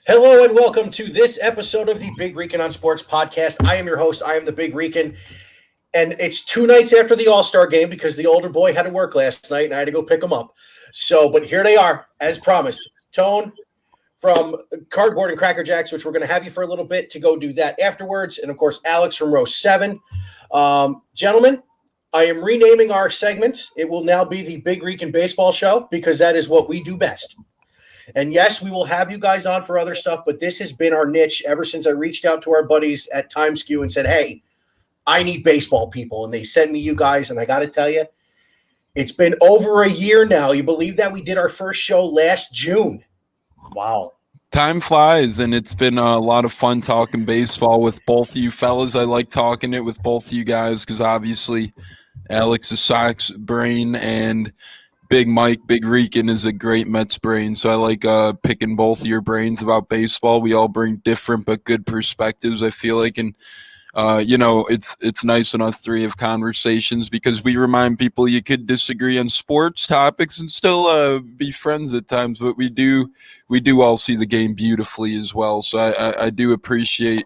Hello and welcome to this episode of the Big Rican on Sports podcast. I am your host. I am the Big Rican. And it's 2 nights after the All-Star game because the older boy had to work last night and I had to go pick him up. But here they are, as promised. Tone from Cardboard and Cracker Jacks, which we're going to have you for a little bit to go do that afterwards. And, of course, Alex from Row 7. Gentlemen, I am renaming our segments. It will now be the Big Rican Baseball Show because that is what we do best. And yes, we will have you guys on for other stuff, but this has been our niche ever since I reached out to our buddies at TimeSkew and said, hey, I need baseball people. And they sent me you guys, and I got to tell you, it's been over a year now. You believe that? We did our first show last June. Wow. Time flies, and it's been a lot of fun talking baseball with both of you fellas. I like talking it with both of you guys because obviously Alex is Sox brain and Big Mike, Big Rican is a great Mets brain, so I like picking both of your brains about baseball. We all bring different but good perspectives, I feel like, and it's nice when us three have conversations because we remind people you could disagree on sports topics and still be friends at times, but we do all see the game beautifully as well. So I do appreciate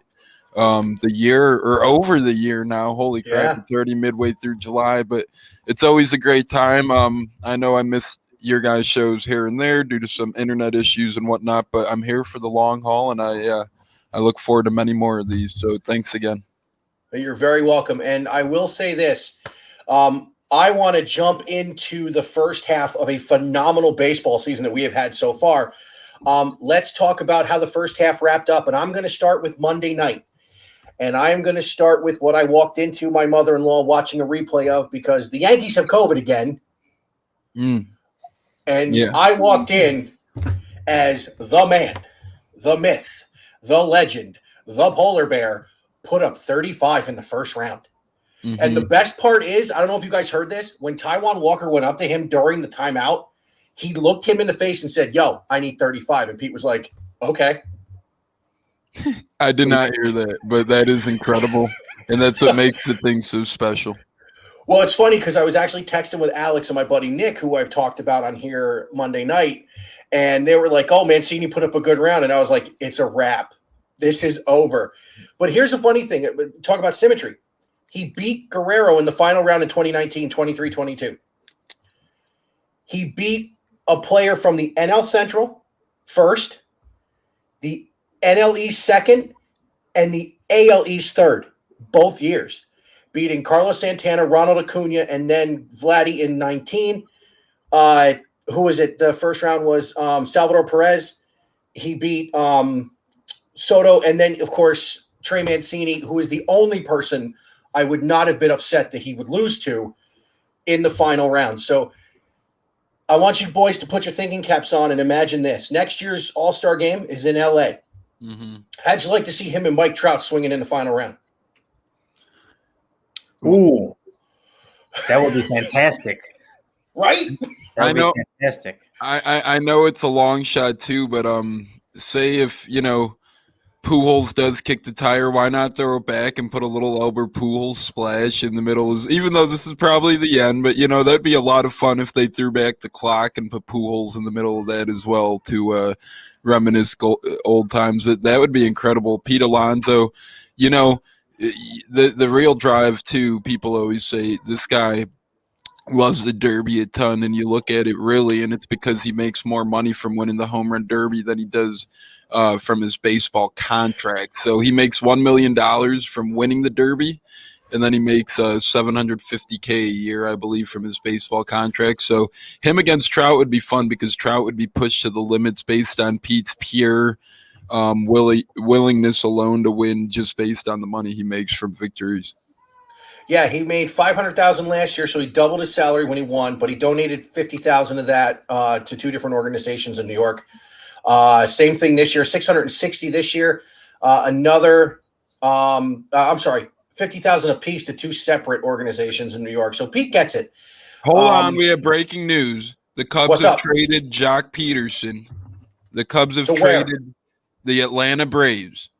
the year or over the year now. Holy crap, It's already midway through July, but it's always a great time. I know I missed your guys' shows here and there due to some internet issues and whatnot, but I'm here for the long haul, and I look forward to many more of these. So thanks again. You're very welcome. And I will say this. I want to jump into the first half of a phenomenal baseball season that we have had so far. Let's talk about how the first half wrapped up, and I'm going to start with Monday night. And I am going to start with what I walked into my mother-in-law watching a replay of because the Yankees have COVID again. And I walked in as the man, the myth, the legend, the polar bear, put up 35 in the first round. Mm-hmm. And the best part is, I don't know if you guys heard this, when Taijuan Walker went up to him during the timeout, he looked him in the face and said, yo, I need 35. And Pete was like, okay. I did not hear that, but that is incredible, and that's what makes the thing so special. Well, it's funny because I was actually texting with Alex and my buddy Nick, who I've talked about on here Monday night, and they were like, oh, Mancini put up a good round, and I was like, it's a wrap. This is over. But here's the funny thing. Talk about symmetry. He beat Guerrero in the final round in 2019, 23-22. He beat a player from the NL Central first, the NL East second, and the AL East third, both years, beating Carlos Santana, Ronald Acuna, and then Vladdy in 19. Who was it? The first round was Salvador Perez. He beat Soto, and then, of course, Trey Mancini, who is the only person I would not have been upset that he would lose to in the final round. So I want you boys to put your thinking caps on and imagine this. Next year's All-Star game is in L.A., Mm-hmm. How'd you like to see him and Mike Trout swinging in the final round? Ooh, that would be fantastic. Right? I know. Fantastic. I know it's a long shot too, but say if Pujols does kick the tire, why not throw it back and put a little Albert Pujols splash in the middle? Even though this is probably the end, but that'd be a lot of fun if they threw back the clock and put Pujols in the middle of that as well to reminisce old times. That would be incredible. Pete Alonso, the real drive too. People always say this guy loves the Derby a ton, and you look at it really, and it's because he makes more money from winning the home run derby than he does from his baseball contract. So he makes $1 million from winning the derby, and then he makes $750K a year, I believe, from his baseball contract. So him against Trout would be fun because Trout would be pushed to the limits based on Pete's pure willingness alone to win, just based on the money he makes from victories. Yeah, he made $500,000 last year, so he doubled his salary when he won, but he donated $50,000 of that to 2 different organizations in New York. Same thing this year, $660,000 this year. $50,000 apiece to 2 separate organizations in New York. So Pete gets it. Hold on, we have breaking news. The Cubs have traded Jock Peterson. The Cubs have traded the Atlanta Braves.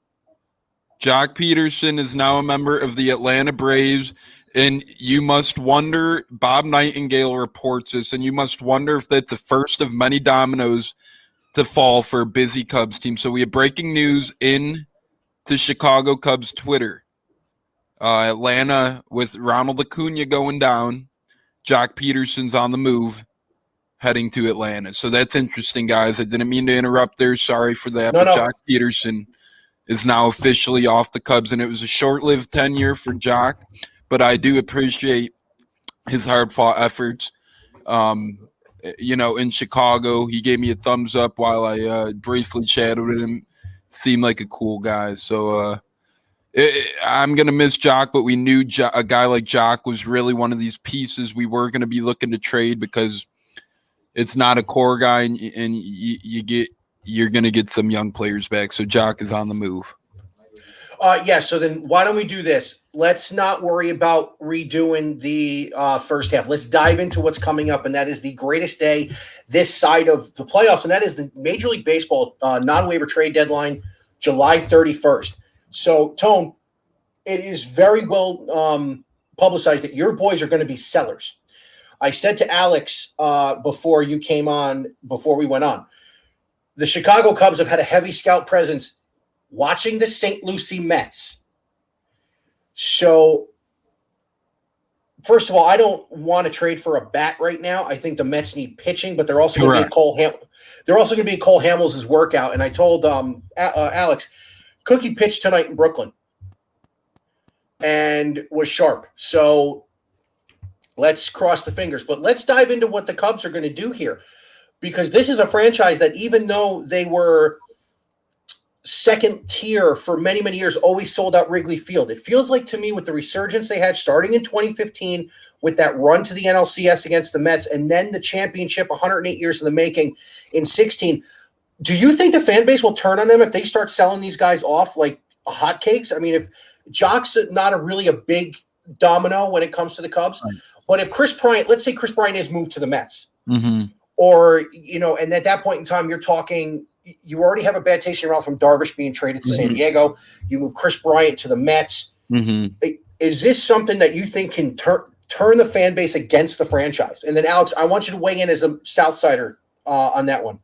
Jock Peterson is now a member of the Atlanta Braves, and you must wonder, Bob Nightingale reports this, and you must wonder if that's the first of many dominoes to fall for a busy Cubs team. So we have breaking news in to Chicago Cubs Twitter. Atlanta with Ronald Acuna going down. Jock Peterson's on the move, heading to Atlanta. So that's interesting, guys. I didn't mean to interrupt there. Sorry for that. No. Jock Peterson is now officially off the Cubs, and it was a short-lived tenure for Jock, but I do appreciate his hard-fought efforts. In Chicago, he gave me a thumbs up while I briefly chatted with him. Seemed like a cool guy. So I'm going to miss Jock, but we knew a guy like Jock was really one of these pieces we were going to be looking to trade because it's not a core guy, and you're going to get some young players back. So Jock is on the move. So then why don't we do this? Let's not worry about redoing the first half. Let's dive into what's coming up, and that is the greatest day this side of the playoffs, and that is the Major League Baseball non-waiver trade deadline, July 31st. So, Tone, it is very well publicized that your boys are going to be sellers. I said to Alex before you came on, before we went on, the Chicago Cubs have had a heavy scout presence watching the St. Lucie Mets. So, first of all, I don't want to trade for a bat right now. I think the Mets need pitching, but they're also going to be Cole Hamels' workout. And I told Alex, Cookie pitched tonight in Brooklyn and was sharp. So let's cross the fingers. But let's dive into what the Cubs are going to do here, because this is a franchise that, even though they were second tier for many, many years, always sold out Wrigley Field. It feels like to me, with the resurgence they had starting in 2015 with that run to the NLCS against the Mets, and then the championship 108 years in the making in 16, do you think the fan base will turn on them if they start selling these guys off like hotcakes? I mean, if Jock's not a big domino when it comes to the Cubs, right, but if Chris Bryant, let's say Chris Bryant is moved to the Mets, or, and at that point in time, you're talking, you already have a bad taste in your mouth from Darvish being traded to San Diego. You move Chris Bryant to the Mets. Is this something that you think can turn the fan base against the franchise? And then, Alex, I want you to weigh in as a Southsider on that one.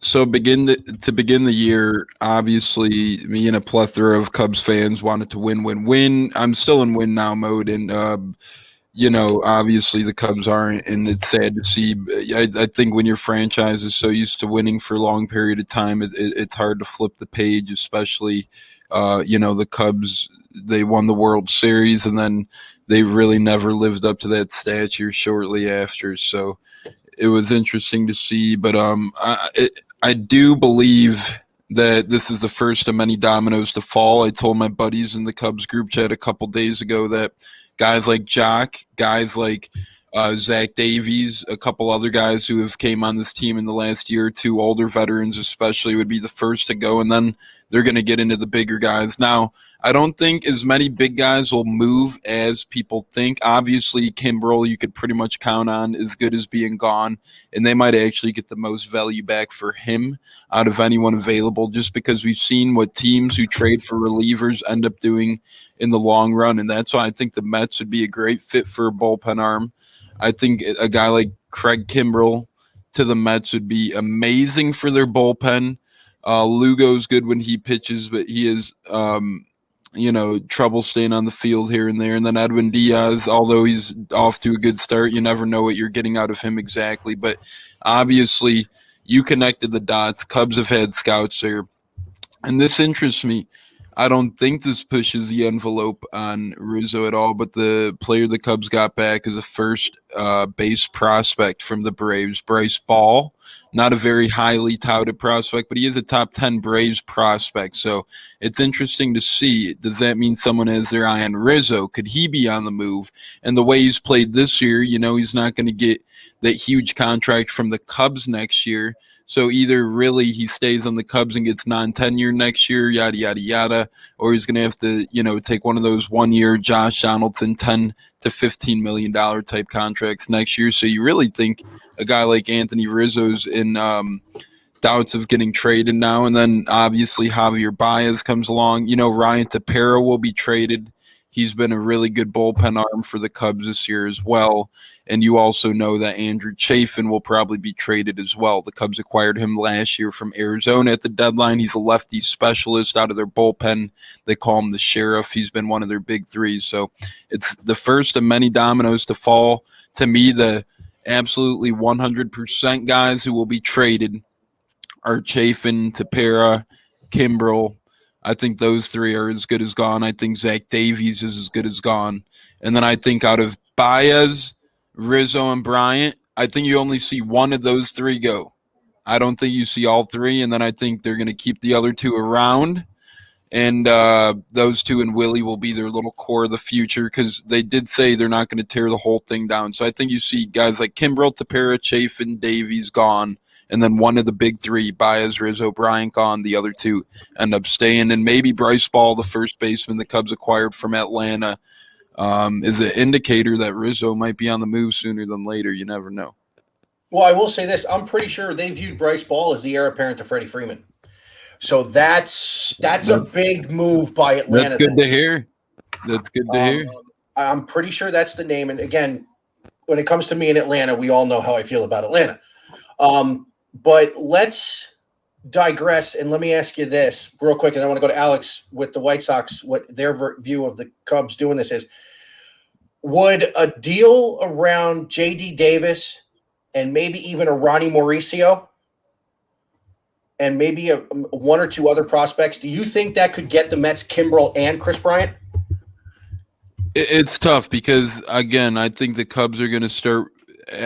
So begin the year, obviously, me and a plethora of Cubs fans wanted to win. I'm still in win now mode, and obviously the Cubs aren't, and it's sad to see. I think when your franchise is so used to winning for a long period of time, it's hard to flip the page, especially, the Cubs, they won the World Series, and then they really never lived up to that stature shortly after. So it was interesting to see, but I do believe that this is the first of many dominoes to fall. I told my buddies in the Cubs group chat a couple days ago that guys like Jock, guys like Zach Davies, a couple other guys who have came on this team in the last year or two, older veterans especially, would be the first to go, and then they're going to get into the bigger guys. Now, I don't think as many big guys will move as people think. Obviously, Kimbrel, you could pretty much count on as good as being gone, and they might actually get the most value back for him out of anyone available, just because we've seen what teams who trade for relievers end up doing in the long run, and that's why I think the Mets would be a great fit for a bullpen arm. I think a guy like Craig Kimbrel to the Mets would be amazing for their bullpen. Lugo's good when he pitches, but he is, trouble staying on the field here and there. And then Edwin Diaz, although he's off to a good start, you never know what you're getting out of him exactly. But obviously, you connected the dots. Cubs have had scouts there. And this interests me. I don't think this pushes the envelope on Rizzo at all, but the player the Cubs got back is a first base prospect from the Braves, Bryce Ball. Not a very highly touted prospect, but he is a top 10 Braves prospect. So it's interesting to see. Does that mean someone has their eye on Rizzo? Could he be on the move? And the way he's played this year, he's not going to get that huge contract from the Cubs next year. So either really he stays on the Cubs and gets non-tenure next year, yada, yada, yada, or he's going to have to, take one of those 1 year Josh Donaldson $10 to $15 million type contracts next year. So you really think a guy like Anthony Rizzo's in doubts of getting traded now. And then obviously Javier Baez comes along. Ryan Tepera will be traded. He's been a really good bullpen arm for the Cubs this year as well. And you also know that Andrew Chafin will probably be traded as well. The Cubs acquired him last year from Arizona at the deadline. He's a lefty specialist out of their bullpen. They call him the Sheriff. He's been one of their big threes. So it's the first of many dominoes to fall. To me, the absolutely 100% guys who will be traded are Chafin, Tepera, Kimbrel. I think those three are as good as gone. I think Zach Davies is as good as gone. And then I think out of Baez, Rizzo, and Bryant, I think you only see one of those three go. I don't think you see all three, and then I think they're going to keep the other two around. And those two and Willie will be their little core of the future because they did say they're not going to tear the whole thing down. So I think you see guys like Kimbrel, Tepera, Chafin, Davies gone. And then one of the big three, Baez, Rizzo, Bryant gone. The other two end up staying. And maybe Bryce Ball, the first baseman the Cubs acquired from Atlanta, is an indicator that Rizzo might be on the move sooner than later. You never know. Well, I will say this. I'm pretty sure they viewed Bryce Ball as the heir apparent to Freddie Freeman. So that's a big move by Atlanta. That's good to hear. That's good to hear. I'm pretty sure that's the name. And again, when it comes to me in Atlanta, we all know how I feel about Atlanta. But let's digress, and let me ask you this real quick, and I want to go to Alex with the White Sox, what their view of the Cubs doing this is. Would a deal around J.D. Davis and maybe even a Ronnie Mauricio and maybe one or two other prospects, do you think that could get the Mets Kimbrel and Chris Bryant? It's tough because, again, I think the Cubs are going to start –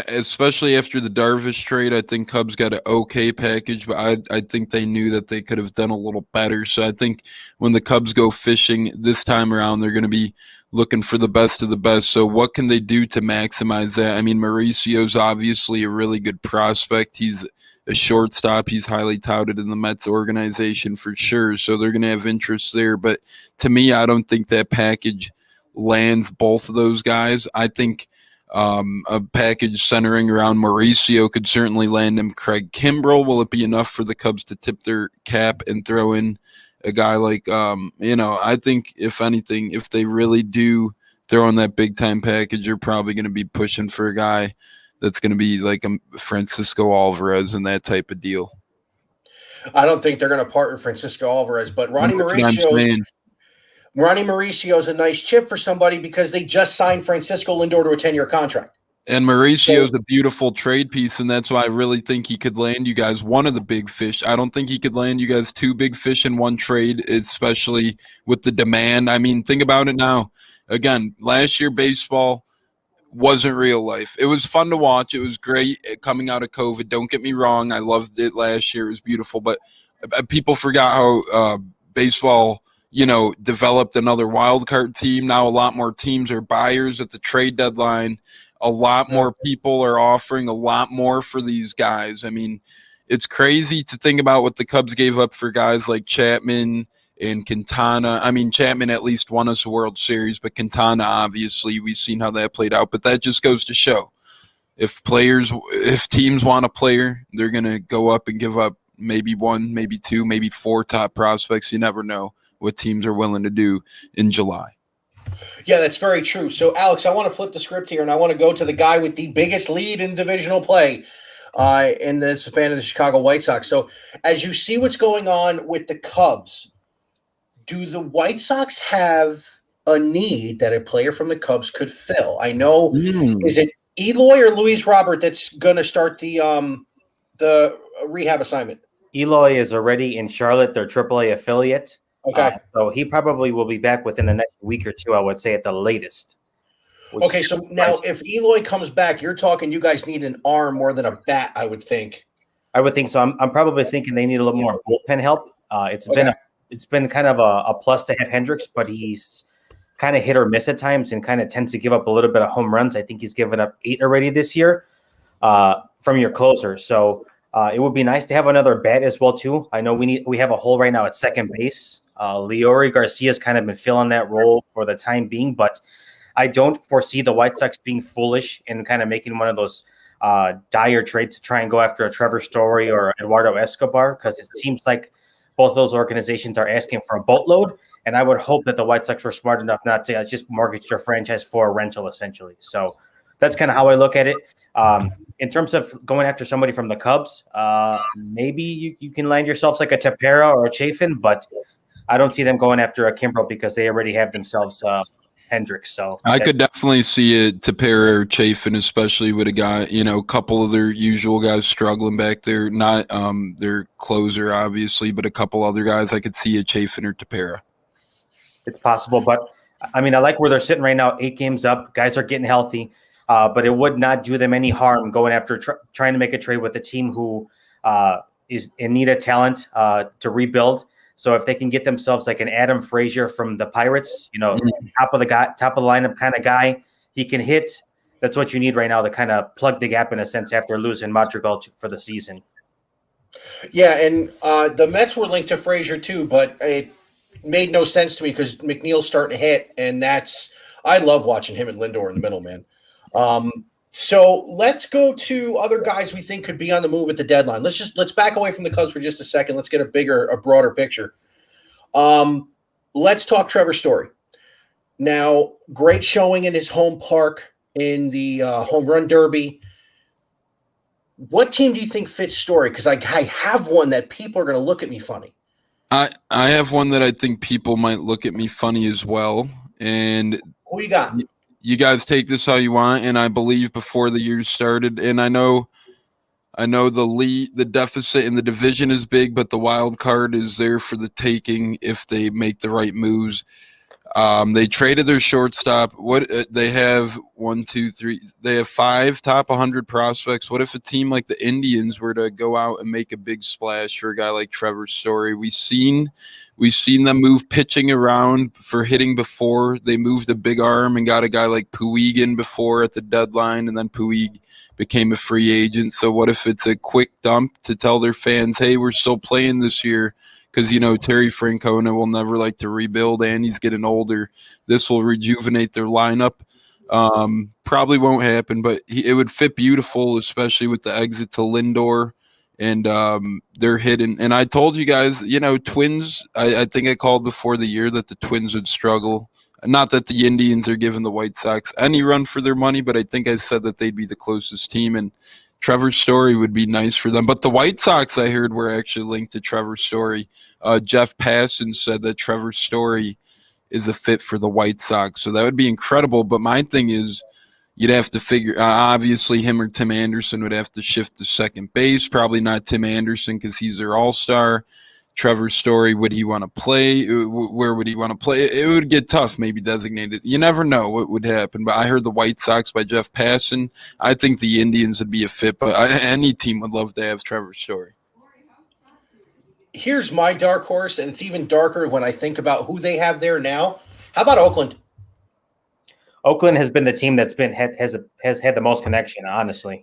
especially after the Darvish trade. I think Cubs got an okay package, but I think they knew that they could have done a little better. So I think when the Cubs go fishing this time around, they're going to be looking for the best of the best. So what can they do to maximize that? I mean, Mauricio's obviously a really good prospect. He's a shortstop. He's highly touted in the Mets organization for sure. So they're going to have interest there. But to me, I don't think that package lands both of those guys. I think a package centering around Mauricio could certainly land him Craig Kimbrel. Will it be enough for the Cubs to tip their cap and throw in a guy like, I think if anything, if they really do throw in that big time package, you're probably going to be pushing for a guy that's going to be like a Francisco Alvarez and that type of deal. I don't think they're going to partner Francisco Alvarez, but Ronnie Mauricio is a nice chip for somebody because they just signed Francisco Lindor to a 10-year contract. And Mauricio's a beautiful trade piece, and that's why I really think he could land you guys one of the big fish. I don't think he could land you guys two big fish in one trade, especially with the demand. I mean, think about it now. Again, last year baseball wasn't real life. It was fun to watch. It was great coming out of COVID. Don't get me wrong. I loved it last year. It was beautiful. But people forgot how baseball – developed another wild card team. Now a lot more teams are buyers at the trade deadline. A lot more people are offering a lot more for these guys. I mean, it's crazy to think about what the Cubs gave up for guys like Chapman and Quintana. I mean, Chapman at least won us a World Series, but Quintana, obviously, we've seen how that played out. But that just goes to show if teams want a player, they're going to go up and give up maybe one, maybe two, maybe four top prospects. You never know what teams are willing to do in July. Yeah, that's very true. So, Alex, I want to flip the script here, and I want to go to the guy with the biggest lead in divisional play, and this fan of the Chicago White Sox. So, as you see what's going on with the Cubs, do the White Sox have a need that a player from the Cubs could fill? I know, is it Eloy or Luis Robert that's going to start the rehab assignment? Eloy is already in Charlotte, their AAA affiliate. Okay. So he probably will be back within the next week or two, I would say, at the latest. Okay, so now if Eloy comes back, you're talking you guys need an arm more than a bat, I would think. I would think so. I'm probably thinking they need a little more bullpen help. It's been kind of a plus to have Hendricks, but he's kind of hit or miss at times and kind of tends to give up a little bit of home runs. I think he's given up 8 already this year from your closer. So it would be nice to have another bat as well too. I know we have a hole right now at second base. Leori Garcia's kind of been filling that role for the time being, but I don't foresee the White Sox being foolish and kind of making one of those dire trades to try and go after a Trevor Story or Eduardo Escobar, because it seems like both those organizations are asking for a boatload. And I would hope that the White Sox were smart enough not to just mortgage their franchise for a rental, essentially. So that's kind of how I look at it. In terms of going after somebody from the Cubs, maybe you can land yourselves like a Tepera or a Chafin, but I don't see them going after a Kimbrel because they already have themselves Hendricks. So I could definitely see it to pair Chafin, especially with a guy, a couple of their usual guys struggling back there. Not their closer, obviously, but a couple other guys. I could see a Chafin or Tepera. It's possible, but I mean, I like where they're sitting right now. 8 games up, guys are getting healthy, but it would not do them any harm going after trying to make a trade with a team who is in need of talent to rebuild. So if they can get themselves like an Adam Frazier from the Pirates, top of the lineup kind of guy, he can hit. That's what you need right now to kind of plug the gap in a sense after losing Madrigal for the season. Yeah, and the Mets were linked to Frazier too, but it made no sense to me because McNeil's starting to hit, and I love watching him and Lindor in the middle, man. So let's go to other guys we think could be on the move at the deadline. Let's back away from the Cubs for just a second. Let's get a broader picture. Let's talk Trevor Story. Now, great showing in his home park in the home run derby. What team do you think fits Story? Because I have one that people are going to look at me funny. I have one that I think people might look at me funny as well. And who you got? You guys take this how you want, and I believe before the year started, and I know the deficit in the division is big, but the wild card is there for the taking if they make the right moves. They traded their shortstop. They have 1, 2, 3. They have 5 top 100 prospects. What if a team like the Indians were to go out and make a big splash for a guy like Trevor Story? We've seen them move pitching around for hitting before. They moved a big arm and got a guy like Puig in before at the deadline, and then Puig became a free agent. So what if it's a quick dump to tell their fans, hey, we're still playing this year? Because, Terry Francona will never like to rebuild, and he's getting older. This will rejuvenate their lineup. Probably won't happen, but it would fit beautiful, especially with the exit to Lindor. And they're hidden. And I told you guys, Twins, I think I called before the year that the Twins would struggle. Not that the Indians are giving the White Sox any run for their money, but I think I said that they'd be the closest team. And Trevor Story would be nice for them. But the White Sox, I heard, were actually linked to Trevor Story. Jeff Passan said that Trevor Story is a fit for the White Sox. So that would be incredible. But my thing is, you'd have to figure, obviously, him or Tim Anderson would have to shift to second base. Probably not Tim Anderson because he's their all-star. Trevor Story, would he want to play? Where would he want to play? It would get tough, maybe designated. You never know what would happen. But I heard the White Sox by Jeff Passan. I think the Indians would be a fit, but any team would love to have Trevor Story. Here's my dark horse, and it's even darker when I think about who they have there now. How about Oakland? Oakland has been the team that's has had the most connection, honestly.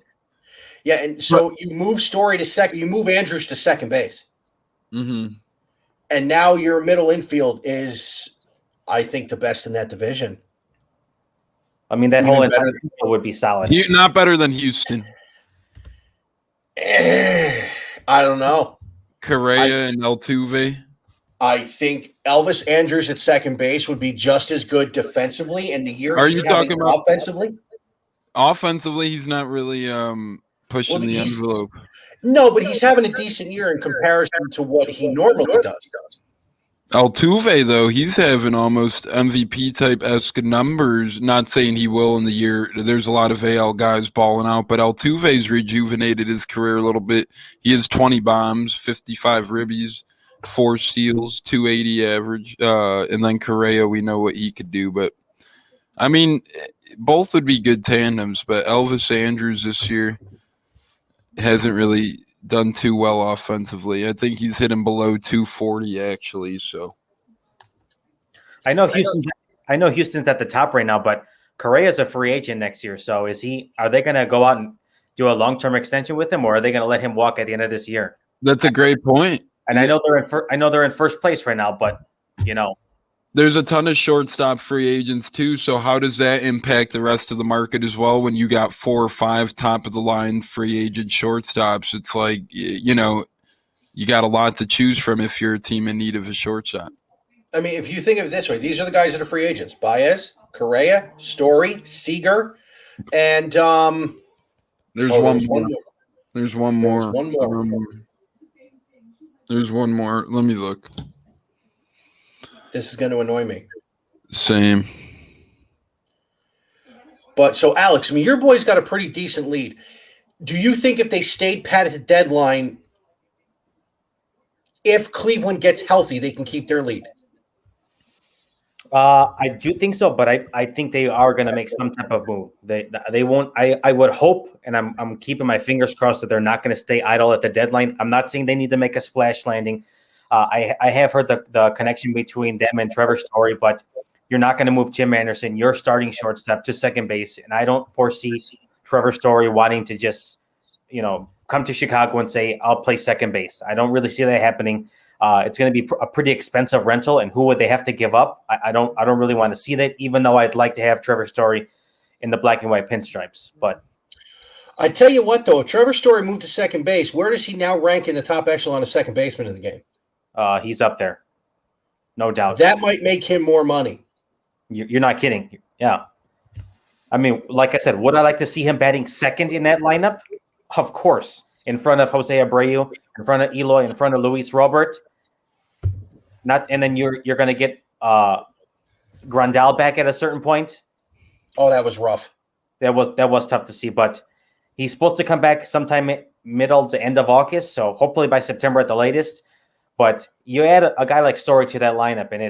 Yeah, and so you move Story to second, you move Andrews to second base. Mm-hmm. And now your middle infield is, I think, the best in that division. I mean, that whole entire infield would be solid. Not better than Houston. I don't know. Correa and Altuve. I think Elvis Andrews at second base would be just as good defensively. And the year are you talking about offensively? Offensively, he's not really pushing the envelope. No, but he's having a decent year in comparison to what he normally does. Altuve, though, he's having almost MVP-type-esque numbers. Not saying he will in the year. There's a lot of AL guys balling out, but Altuve's rejuvenated his career a little bit. He has 20 bombs, 55 ribbies, 4 steals, 280 average. And then Correa, we know what he could do. But, I mean, both would be good tandems, but Elvis Andrews this year hasn't really done too well offensively. I think he's hitting below 240 actually. So I know Houston's at the top right now, but Correa's a free agent next year. So are they going to go out and do a long-term extension with him, or are they going to let him walk at the end of this year? That's a great point. And I know they're in first place right now, but there's a ton of shortstop free agents too. So how does that impact the rest of the market as well? When you got 4 or 5 top of the line free agent shortstops, it's like, you got a lot to choose from if you're a team in need of a shortstop. I mean, if you think of it this way, these are the guys that are free agents: Baez, Correa, Story, Seager, and There's oh, one there's more. one more. There's one more. There's one more. There's one more. Let me look. This is going to annoy me. Same. But so, Alex, I mean, your boy's got a pretty decent lead. Do you think if they stayed pat at the deadline, if Cleveland gets healthy, they can keep their lead? I do think so, but I think they are going to make some type of move. They won't. I would hope, and I'm keeping my fingers crossed that they're not going to stay idle at the deadline. I'm not saying they need to make a splash landing. I have heard the connection between them and Trevor Story, but you're not going to move Tim Anderson, your starting shortstop, to second base, and I don't foresee Trevor Story wanting to just come to Chicago and say I'll play second base. I don't really see that happening. It's going to be a pretty expensive rental, and who would they have to give up? I don't really want to see that, even though I'd like to have Trevor Story in the black and white pinstripes. But I tell you what, though, if Trevor Story moved to second base, where does he now rank in the top echelon of second baseman in the game? he's up there, no doubt. That might make him more money. You're not kidding. Yeah. I mean, like I said, would I like to see him batting second in that lineup? Of course. In front of Jose Abreu, in front of Eloy, in front of Luis Robert. And then you're going to get Grandal back at a certain point. Oh, that was rough. That was tough to see, but he's supposed to come back sometime middle to end of August, so hopefully by September at the latest. But you add a guy like Story to that lineup, and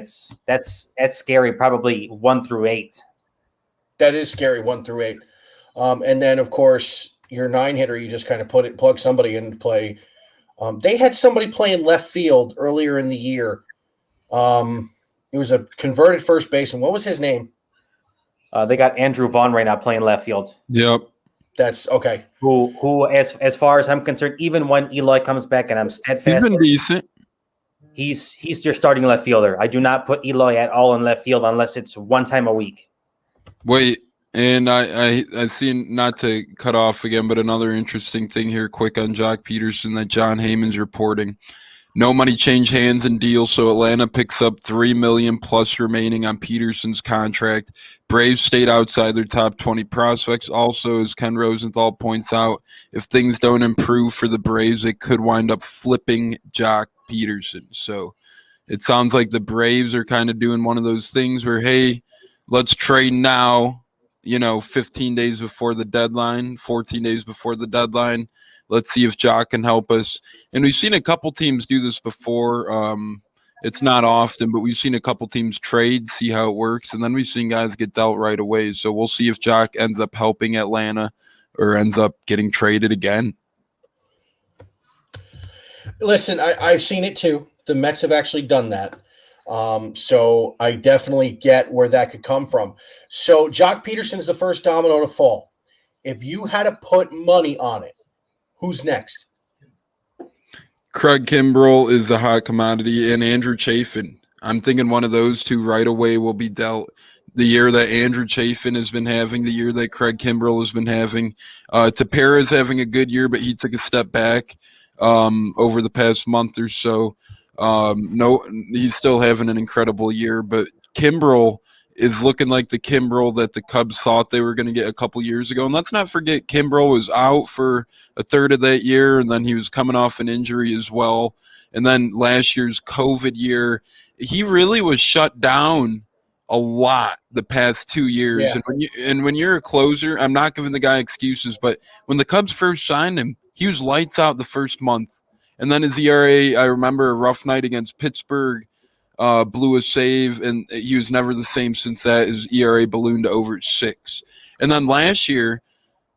that's scary. Probably 1 through 8. That is scary, 1 through 8. And then, of course, your 9-hitter, you just kind of plug somebody into play. They had somebody playing left field earlier in the year. It was a converted first baseman. What was his name? They got Andrew Vaughn right now playing left field. Yep. That's okay. Who as far as I'm concerned, even when Eloy comes back, and I'm steadfast, He's been decent. He's your starting left fielder. I do not put Eloy at all in left field unless it's one time a week. Wait, and I seen, not to cut off again, but another interesting thing here, quick on Jock Peterson that John Heyman's reporting. No money change hands in deal, so Atlanta picks up $3 million plus remaining on Peterson's contract. Braves stayed outside their top 20 prospects. Also, as Ken Rosenthal points out, if things don't improve for the Braves, it could wind up flipping Jock Peterson. So it sounds like the Braves are kind of doing one of those things where, hey, let's trade now, 15 days before the deadline, 14 days before the deadline. Let's see if Jock can help us. And we've seen a couple teams do this before. It's not often, but we've seen a couple teams trade, see how it works, and then we've seen guys get dealt right away. So we'll see if Jock ends up helping Atlanta or ends up getting traded again. Listen, I've seen it too. The Mets have actually done that. So I definitely get where that could come from. So Jock Peterson's the first domino to fall. If you had to put money on it, who's next? Craig Kimbrell is the hot commodity, and Andrew Chafin. I'm thinking one of those two right away will be dealt. The year that Andrew Chafin has been having, the year that Craig Kimbrell has been having. Tepera is having a good year, but he took a step back over the past month or so. No, he's still having an incredible year, but Kimbrell is looking like the Kimbrell that the Cubs thought they were going to get a couple years ago. And let's not forget, Kimbrell was out for a third of that year, and then he was coming off an injury as well. And then last year's COVID year, he really was shut down a lot the past 2 years. Yeah. And when you're a closer, I'm not giving the guy excuses, but when the Cubs first signed him, he was lights out the first month. And then his ERA, I remember a rough night against Pittsburgh, blew a save, and he was never the same since that. His ERA ballooned to over 6. And then last year,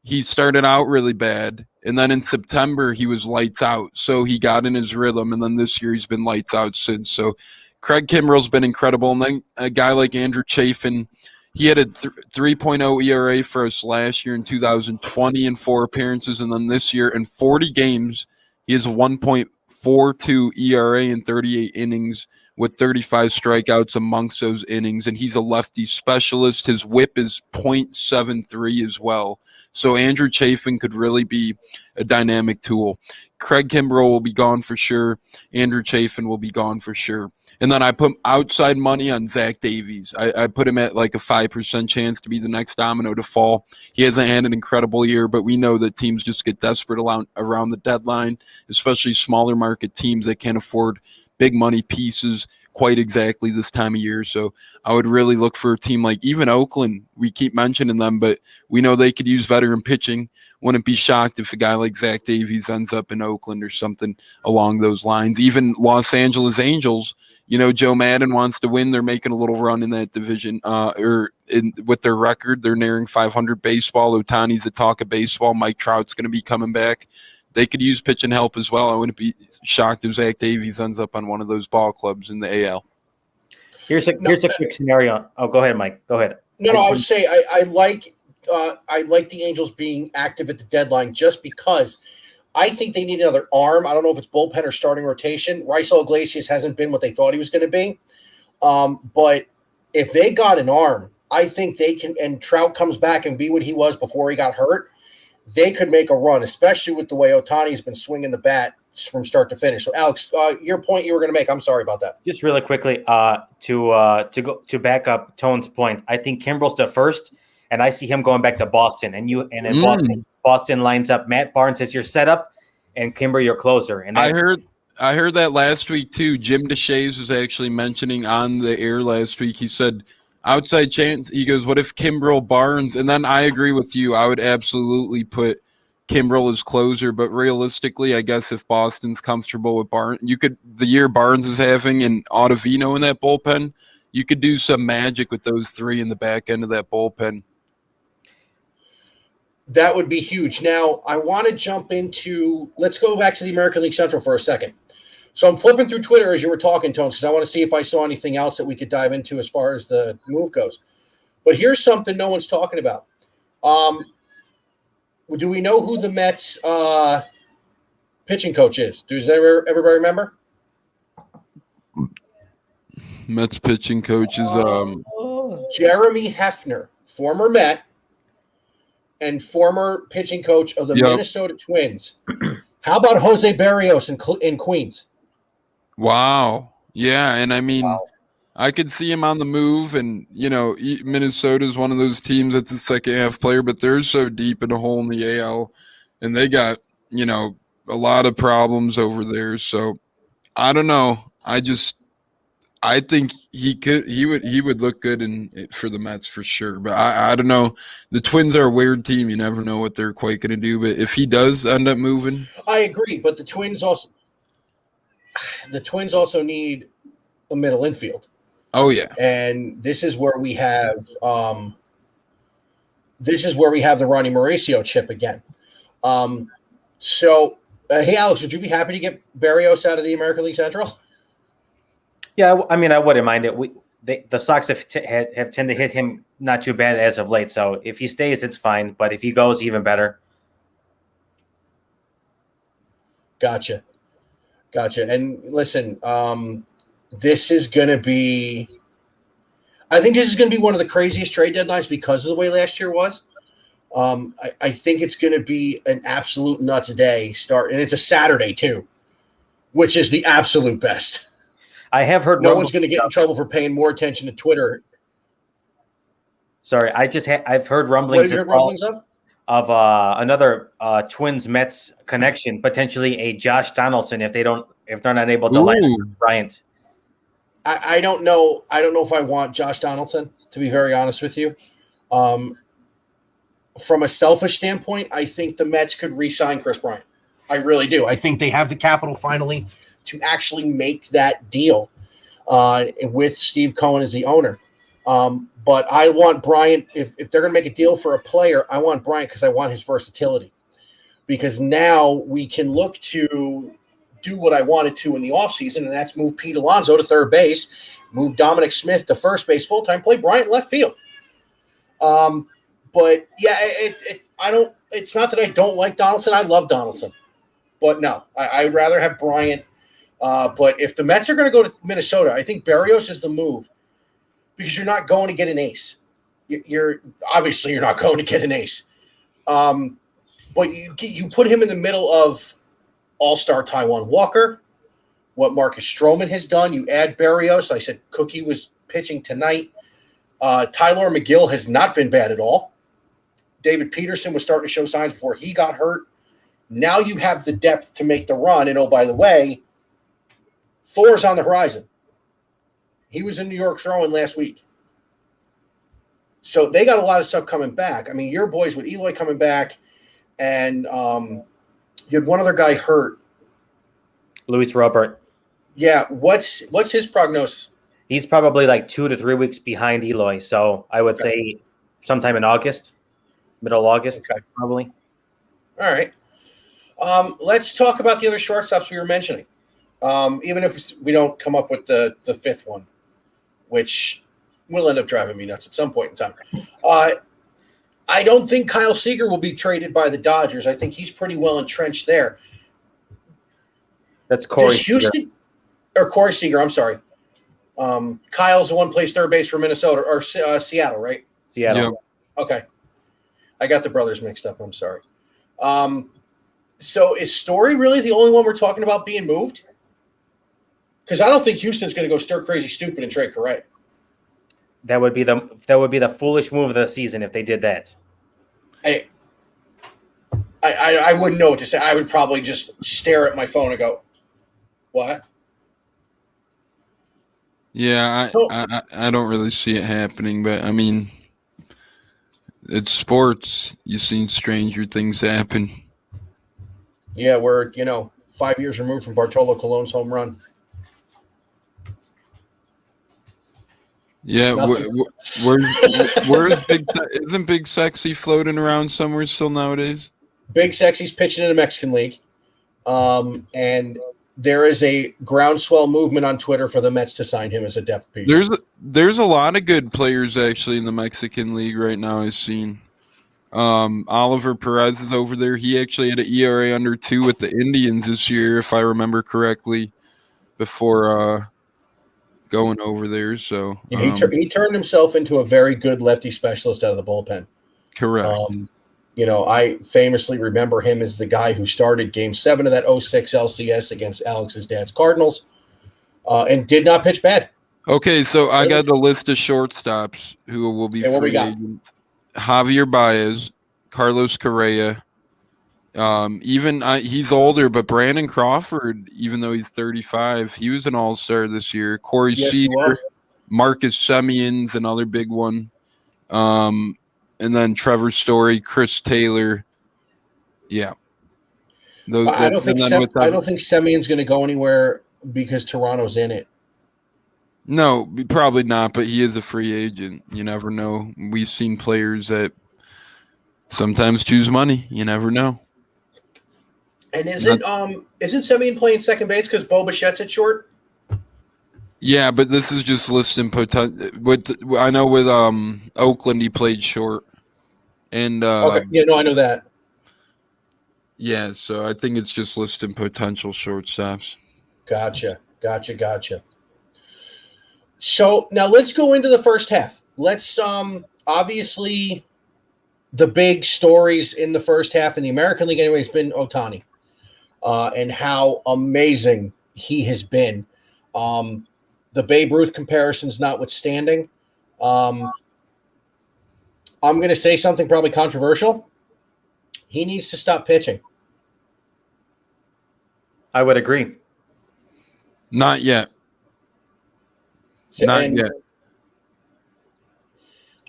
he started out really bad, and then in September, he was lights out. So he got in his rhythm, and then this year he's been lights out since. So Craig Kimbrell's been incredible. And then a guy like Andrew Chafin, he had a 3.0 ERA for us last year in 2020 in 4 appearances, and then this year in 40 games, he has a 1.42 ERA in 38 innings with 35 strikeouts amongst those innings, and he's a lefty specialist. His whip is .73 as well. So Andrew Chafin could really be a dynamic tool. Craig Kimbrell will be gone for sure. Andrew Chafin will be gone for sure. And then I put outside money on Zach Davies. I put him at like a 5% chance to be the next domino to fall. He hasn't had an incredible year, but we know that teams just get desperate around the deadline, especially smaller market teams that can't afford big money pieces quite exactly this time of year. So I would really look for a team like even Oakland. We keep mentioning them, but we know they could use veteran pitching. Wouldn't be shocked if a guy like Zach Davies ends up in Oakland or something along those lines. Even Los Angeles Angels, Joe Madden wants to win. They're making a little run in that division, with their record. They're nearing 500 baseball. Ohtani's the talk of baseball. Mike Trout's going to be coming back. They could use pitching help as well. I wouldn't be shocked if Zach Davies ends up on one of those ball clubs in the AL. Here's a quick scenario. Oh, go ahead, Mike. Go ahead. No, I would say I like the Angels being active at the deadline just because I think they need another arm. I don't know if it's bullpen or starting rotation. Raisel Iglesias hasn't been what they thought he was going to be. But if they got an arm, I think they can, and Trout comes back and be what he was before he got hurt, they could make a run, especially with the way Ohtani's been swinging the bat from start to finish. So, Alex, your point you were going to make, I'm sorry about that. Just really quickly, to back up Tone's point, I think Kimbrell's the first, and I see him going back to Boston, and then Boston lines up Matt Barnes as your setup, and Kimbrell your closer. And I heard that last week too. Jim DeShays was actually mentioning on the air last week. He said outside chance. He goes, "What if Kimbrell Barnes?" And then I agree with you. I would absolutely put Kimbrell as closer, but realistically, I guess if Boston's comfortable with Barnes, the year Barnes is having and Ottavino in that bullpen, you could do some magic with those three in the back end of that bullpen. That would be huge. Now, I want to jump into – let's go back to the American League Central for a second. So I'm flipping through Twitter as you were talking, Tones, because I want to see if I saw anything else that we could dive into as far as the move goes. But here's something no one's talking about. Do we know who the Mets pitching coach is? Does everybody remember? Mets pitching coach is Jeremy Hefner, former Met and former pitching coach of the Minnesota Twins. How about Jose Barrios in Queens? Wow. Yeah, and I mean, I could see him on the move, and Minnesota is one of those teams that's a second half player, but they're so deep in a hole in the AL, and they got a lot of problems over there. So I don't know. I think he would look good for the Mets for sure. But I don't know. The Twins are a weird team. You never know what they're quite going to do. But if he does end up moving, I agree. But the Twins also need a middle infield. Oh yeah, and this is where we have the Ronnie Mauricio chip again. So hey Alex, would you be happy to get Barrios out of the American League Central? Yeah, I mean, I wouldn't mind it. The Sox have tended to hit him not too bad as of late. So if he stays, it's fine. But if he goes, even better. Gotcha. And listen, this is going to be – I think this is going to be one of the craziest trade deadlines because of the way last year was. I think it's going to be an absolute nuts day start. And it's a Saturday too, which is the absolute best. I have heard no one's going to get in trouble for paying more attention to Twitter. Sorry, I've heard rumblings. What have you heard rumblings of another Twins Mets connection, potentially a Josh Donaldson if they're not able to line up Bryant. I don't know. I don't know if I want Josh Donaldson, to be very honest with you. From a selfish standpoint, I think the Mets could re-sign Chris Bryant. I really do. I think they have the capital finally to actually make that deal with Steve Cohen as the owner. But I want Bryant, if they're going to make a deal for a player, I want Bryant because I want his versatility. Because now we can look to do what I wanted to in the offseason, and that's move Pete Alonso to third base, move Dominic Smith to first base full-time, play Bryant left field. But, yeah, it's not that I don't like Donaldson. I love Donaldson. But, no, I'd rather have Bryant But if the Mets are going to go to Minnesota, I think Berrios is the move because you're not going to get an ace. You're not going to get an ace. But you put him in the middle of all-star Taijuan Walker, what Marcus Stroman has done. You add Berrios. I said Cookie was pitching tonight. Tyler McGill has not been bad at all. David Peterson was starting to show signs before he got hurt. Now you have the depth to make the run. And, oh, by the way, Thor's on the horizon. He was in New York throwing last week. So they got a lot of stuff coming back. I mean, your boys with Eloy coming back, and you had one other guy hurt. Luis Robert. Yeah, what's his prognosis? He's probably like 2 to 3 weeks behind Eloy. So I would say sometime in August, middle of August, probably. All right. Let's talk about the other shortstops we were mentioning. Even if we don't come up with the fifth one, which will end up driving me nuts at some point in time. I don't think Kyle Seager will be traded by the Dodgers. I think he's pretty well entrenched there. That's Corey Seager. Or Corey Seager, I'm sorry. Kyle's the one plays third base for Minnesota or Seattle, right? Seattle. Yep. Okay. I got the brothers mixed up. I'm sorry. So is Story really the only one we're talking about being moved? Because I don't think Houston's going to go stir crazy stupid and trade Correa. That would be the foolish move of the season if they did that. I wouldn't know what to say. I would probably just stare at my phone and go, "What?" Yeah, I don't really see it happening, but I mean, it's sports. You've seen stranger things happen. Yeah, we're 5 years removed from Bartolo Colon's home run. Yeah, where's isn't Big Sexy floating around somewhere still nowadays? Big Sexy's pitching in a Mexican league, and there is a groundswell movement on Twitter for the Mets to sign him as a depth piece. There's a lot of good players actually in the Mexican league right now. I've seen Oliver Perez is over there. He actually had an ERA under 2 with the Indians this year, if I remember correctly, before going over there. So he turned himself into a very good lefty specialist out of the bullpen. Correct. I famously remember him as the guy who started Game 7 of that 06 LCS against Alex's dad's Cardinals, and did not pitch bad. Okay, so I got the list of shortstops who will be free agents. Javier Baez, Carlos Correa. He's older, but Brandon Crawford, even though he's 35, he was an all-star this year. Corey Seager, Marcus Semion's another big one. And then Trevor Story, Chris Taylor. Yeah. I don't think Semion's going to go anywhere because Toronto's in it. No, probably not, but he is a free agent. You never know. We've seen players that sometimes choose money. You never know. And isn't Semien playing second base because Bo Bichette's at short? Yeah, but this is just listing potential. I know with Oakland he played short, and okay, yeah, no, I know that. Yeah, so I think it's just listing potential shortstops. Gotcha. So now let's go into the first half. Let's obviously the big stories in the first half in the American League anyway has been Ohtani, and how amazing he has been. The Babe Ruth comparisons notwithstanding, I'm going to say something probably controversial. He needs to stop pitching. I would agree. Not yet. Not yet.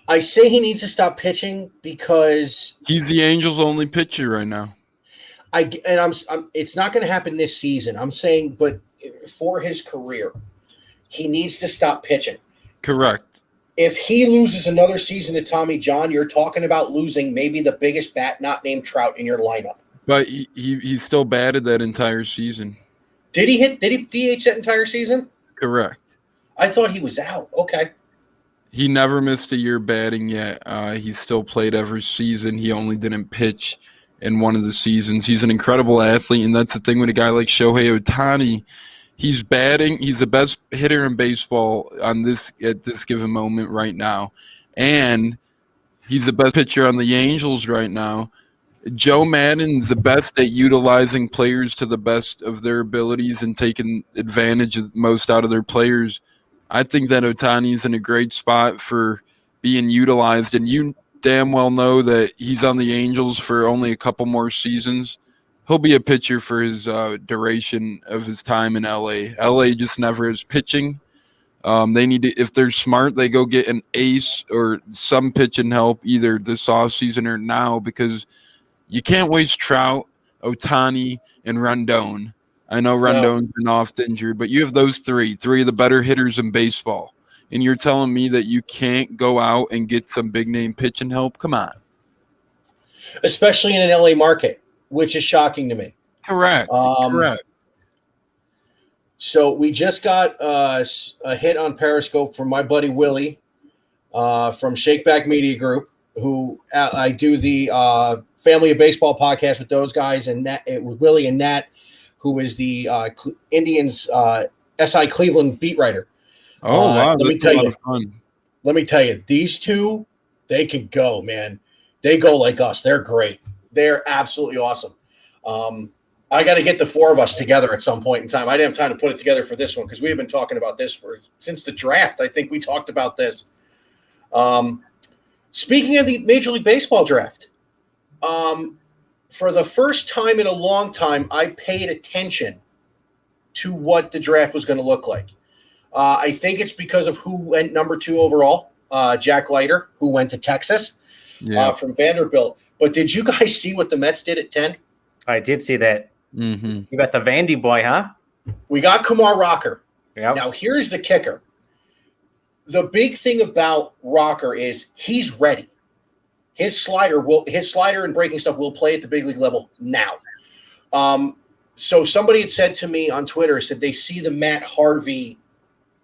I say he needs to stop pitching because he's the Angels' only pitcher right now. It's not going to happen this season. I'm saying, but for his career, he needs to stop pitching. Correct. If he loses another season to Tommy John, you're talking about losing maybe the biggest bat not named Trout in your lineup. But he still batted that entire season. Did he DH that entire season? Correct. I thought he was out. Okay. He never missed a year batting yet. He still played every season. He only didn't pitch in one of the seasons. He's an incredible athlete, and that's the thing with a guy like Shohei Ohtani. He's batting. He's the best hitter in baseball at this given moment right now, and he's the best pitcher on the Angels right now. Joe Madden's the best at utilizing players to the best of their abilities and taking advantage of most out of their players. I think that Ohtani's in a great spot for being utilized, and you damn well know that he's on the Angels for only a couple more seasons. He'll be a pitcher for his duration of his time in LA. LA just never is pitching. They need to, if they're smart, they go get an ace or some pitching help either this offseason or now, because you can't waste Trout, Ohtani, and Rendon. I know Rendon's been oft injured, but you have those three of the better hitters in baseball. And you're telling me that you can't go out and get some big-name pitching help? Come on. Especially in an LA market, which is shocking to me. Correct. Correct. So we just got a hit on Periscope from my buddy Willie from Shakeback Media Group, who I do the Family of Baseball podcast with those guys, and with Willie and Nat, who is the Indians SI Cleveland beat writer. Oh, wow. That's a lot of fun. Let me tell you, these two, they can go, man. They go like us. They're great. They're absolutely awesome. I got to get the four of us together at some point in time. I didn't have time to put it together for this one because we have been talking about this since the draft. I think we talked about this. Speaking of the Major League Baseball draft, for the first time in a long time, I paid attention to what the draft was going to look like. I think it's because of who went number 2 overall, Jack Leiter, who went to Texas from Vanderbilt. But did you guys see what the Mets did at 10? I did see that. Mm-hmm. You got the Vandy boy, huh? We got Kumar Rocker. Yep. Now, here's the kicker. The big thing about Rocker is he's ready. His slider and breaking stuff will play at the big league level now. So somebody had said to me on Twitter, said they see the Matt Harvey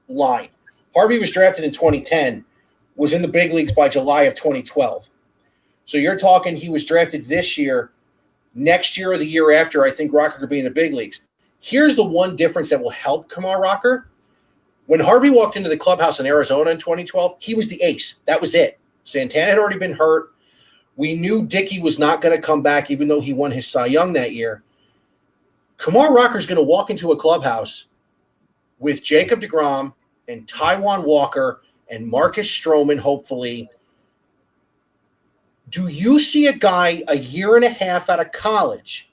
line. Harvey was drafted in 2010, was in the big leagues by July of 2012. So you're talking he was drafted this year. Next year or the year after, I think Rocker could be in the big leagues. Here's the one difference that will help Kumar Rocker. When Harvey walked into the clubhouse in Arizona in 2012, he was the ace. That was it. Santana had already been hurt. We knew Dickey was not going to come back, even though he won his Cy Young that year. Kumar Rocker's going to walk into a clubhouse with Jacob deGrom and Taijuan Walker and Marcus Stroman, hopefully. Do you see a guy a year and a half out of college,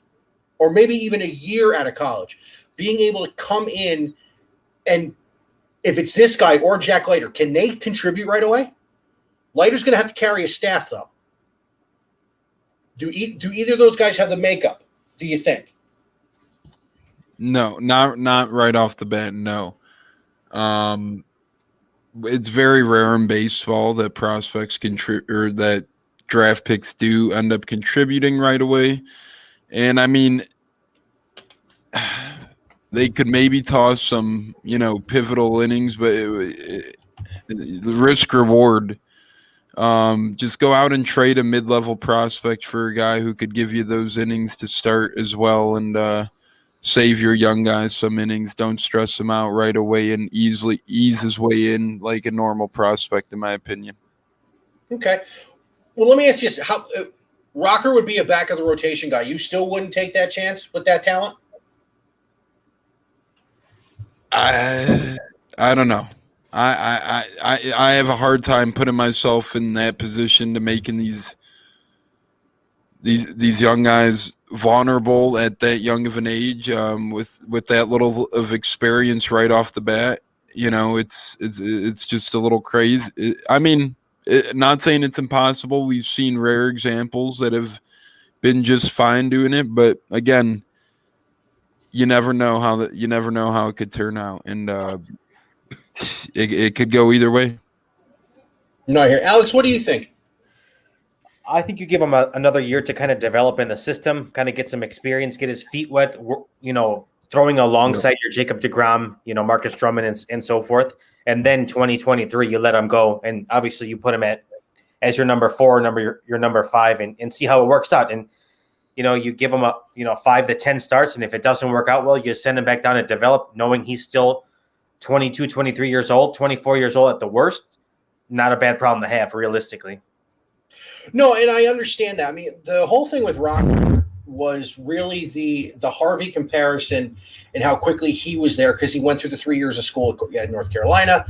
or maybe even a year out of college, being able to come in and, if it's this guy or Jack Leiter, can they contribute right away? Leiter's going to have to carry a staff, though. Do either of those guys have the makeup, do you think? No, not right off the bat, no. It's very rare in baseball that prospects or that draft picks do end up contributing right away. And I mean, they could maybe toss some, pivotal innings, but the risk reward, just go out and trade a mid-level prospect for a guy who could give you those innings to start as well, and save your young guys some innings. Don't stress them out right away and easily ease his way in like a normal prospect, in my opinion. Okay. Well, let me ask you this. How Rocker would be a back of the rotation guy. You still wouldn't take that chance with that talent? I don't know. I have a hard time putting myself in that position to making these young guys vulnerable at that young of an age, with that little of experience right off the bat. It's just a little crazy. I mean, not saying it's impossible. We've seen rare examples that have been just fine doing it, but again, you never know how it could turn out, and it could go either way. No, here, Alex. What do you think? I think you give him another year to kind of develop in the system, kind of get some experience, get his feet wet. Throwing alongside your Jacob deGrom, Marcus Stroman, and so forth. And then 2023, you let him go, and obviously you put him as your number 4, your number 5, and see how it works out. And you give him 5 to 10 starts, and if it doesn't work out well, you send him back down to develop, knowing he's still 22, 23 years old, 24 years old at the worst. Not a bad problem to have, realistically. No, and I understand that. I mean, the whole thing with Rocker was really the Harvey comparison and how quickly he was there, because he went through the 3 years of school at North Carolina.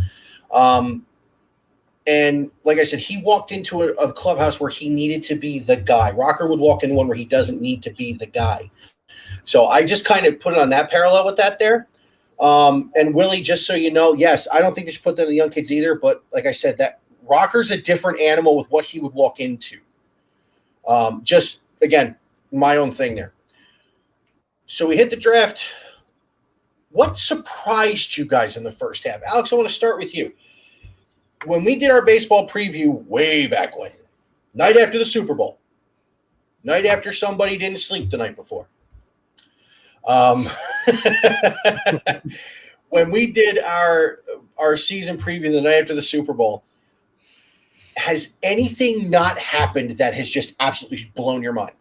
And like I said, he walked into a clubhouse where he needed to be the guy. Rocker would walk into one where he doesn't need to be the guy. So I just kind of put it on that parallel with that there. And Willie, just so you know, yes, I don't think you should put that in the young kids either. But like I said, that Rocker's a different animal with what he would walk into. Just, again, my own thing there. So we hit the draft. What surprised you guys in the first half? Alex, I want to start with you. When we did our baseball preview way back when, night after the Super Bowl, night after somebody didn't sleep the night before, when we did our season preview the night after the Super Bowl, has anything not happened that has just absolutely blown your mind?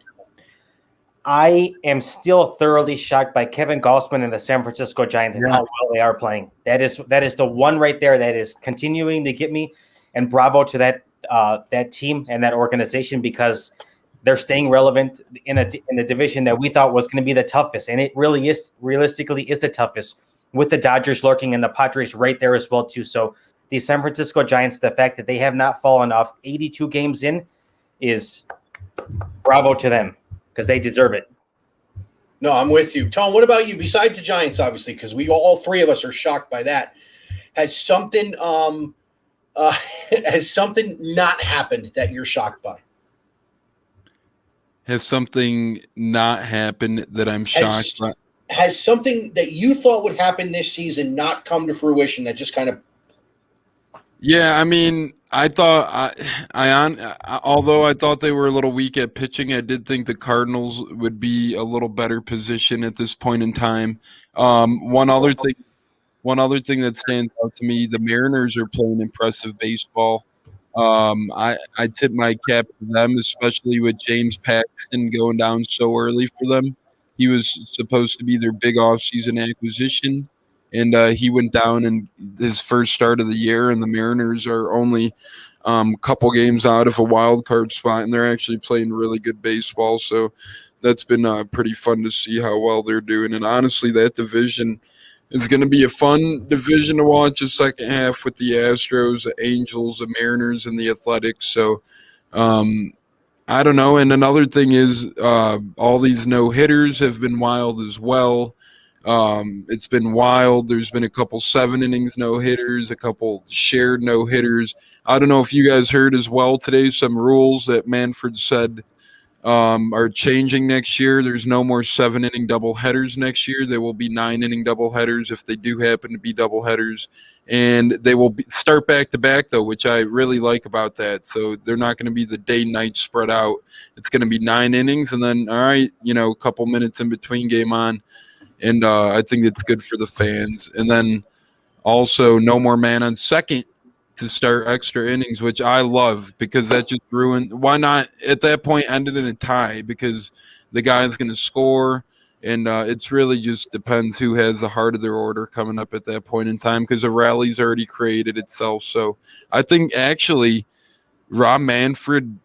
I am still thoroughly shocked by Kevin Gausman and the San Francisco Giants and how well they are playing. That is the one right there that is continuing to get me. And bravo to that team and that organization, because they're staying relevant in a division that we thought was going to be the toughest, and it really is, realistically, is the toughest, with the Dodgers lurking and the Padres right there as well too. So the San Francisco Giants, the fact that they have not fallen off 82 games in, is bravo to them, because they deserve it. No, I'm with you. Tom, what about you? Besides the Giants, obviously, because we all three of us are shocked by that. Has something not happened that you're shocked by? Has something not happened that I'm shocked by? Has something that you thought would happen this season not come to fruition, that just kind of... Yeah, I mean, I thought although I thought they were a little weak at pitching, I did think the Cardinals would be a little better position at this point in time. One other thing that stands out to me, the Mariners are playing impressive baseball. I tip my cap to them, especially with James Paxton going down so early for them. He was supposed to be their big offseason acquisition, and he went down in his first start of the year, and the Mariners are only a couple games out of a wild card spot, and they're actually playing really good baseball. So that's been pretty fun to see how well they're doing. And honestly, that division is going to be a fun division to watch the second half with the Astros, the Angels, the Mariners, and the Athletics. So I don't know. And another thing is all these no-hitters have been wild as well. It's been wild. There's been a couple 7 innings no-hitters, a couple shared no-hitters. I don't know if you guys heard as well today some rules that Manfred said are changing next year. There's no more 7-inning doubleheaders next year. There will be 9-inning doubleheaders if they do happen to be doubleheaders. And they will start back-to-back, though, which I really like about that. So they're not going to be the day-night spread out. It's going to be 9 innings, and then, all right, a couple minutes in between, game on. And I think it's good for the fans. And then also no more man on second to start extra innings, which I love, because that just ruined. Why not at that point end it in a tie? Because the guy's going to score, and it's really just depends who has the heart of their order coming up at that point in time, because the rally's already created itself. So I think actually Rob Manfred,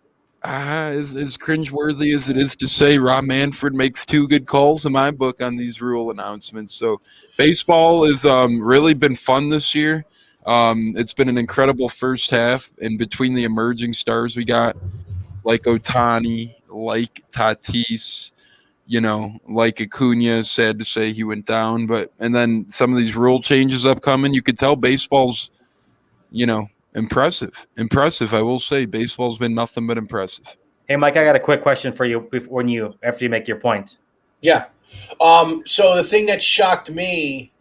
as cringeworthy as it is to say, Rob Manfred makes 2 good calls in my book on these rule announcements. So baseball has really been fun this year. It's been an incredible first half, and between the emerging stars we got, like Ohtani, like Tatis, like Acuna, sad to say he went down, and then some of these rule changes upcoming, you could tell baseball's, impressive. I will say baseball's been nothing but impressive. Hey, Mike, I got a quick question for you after you make your point. Yeah. So the thing that shocked me,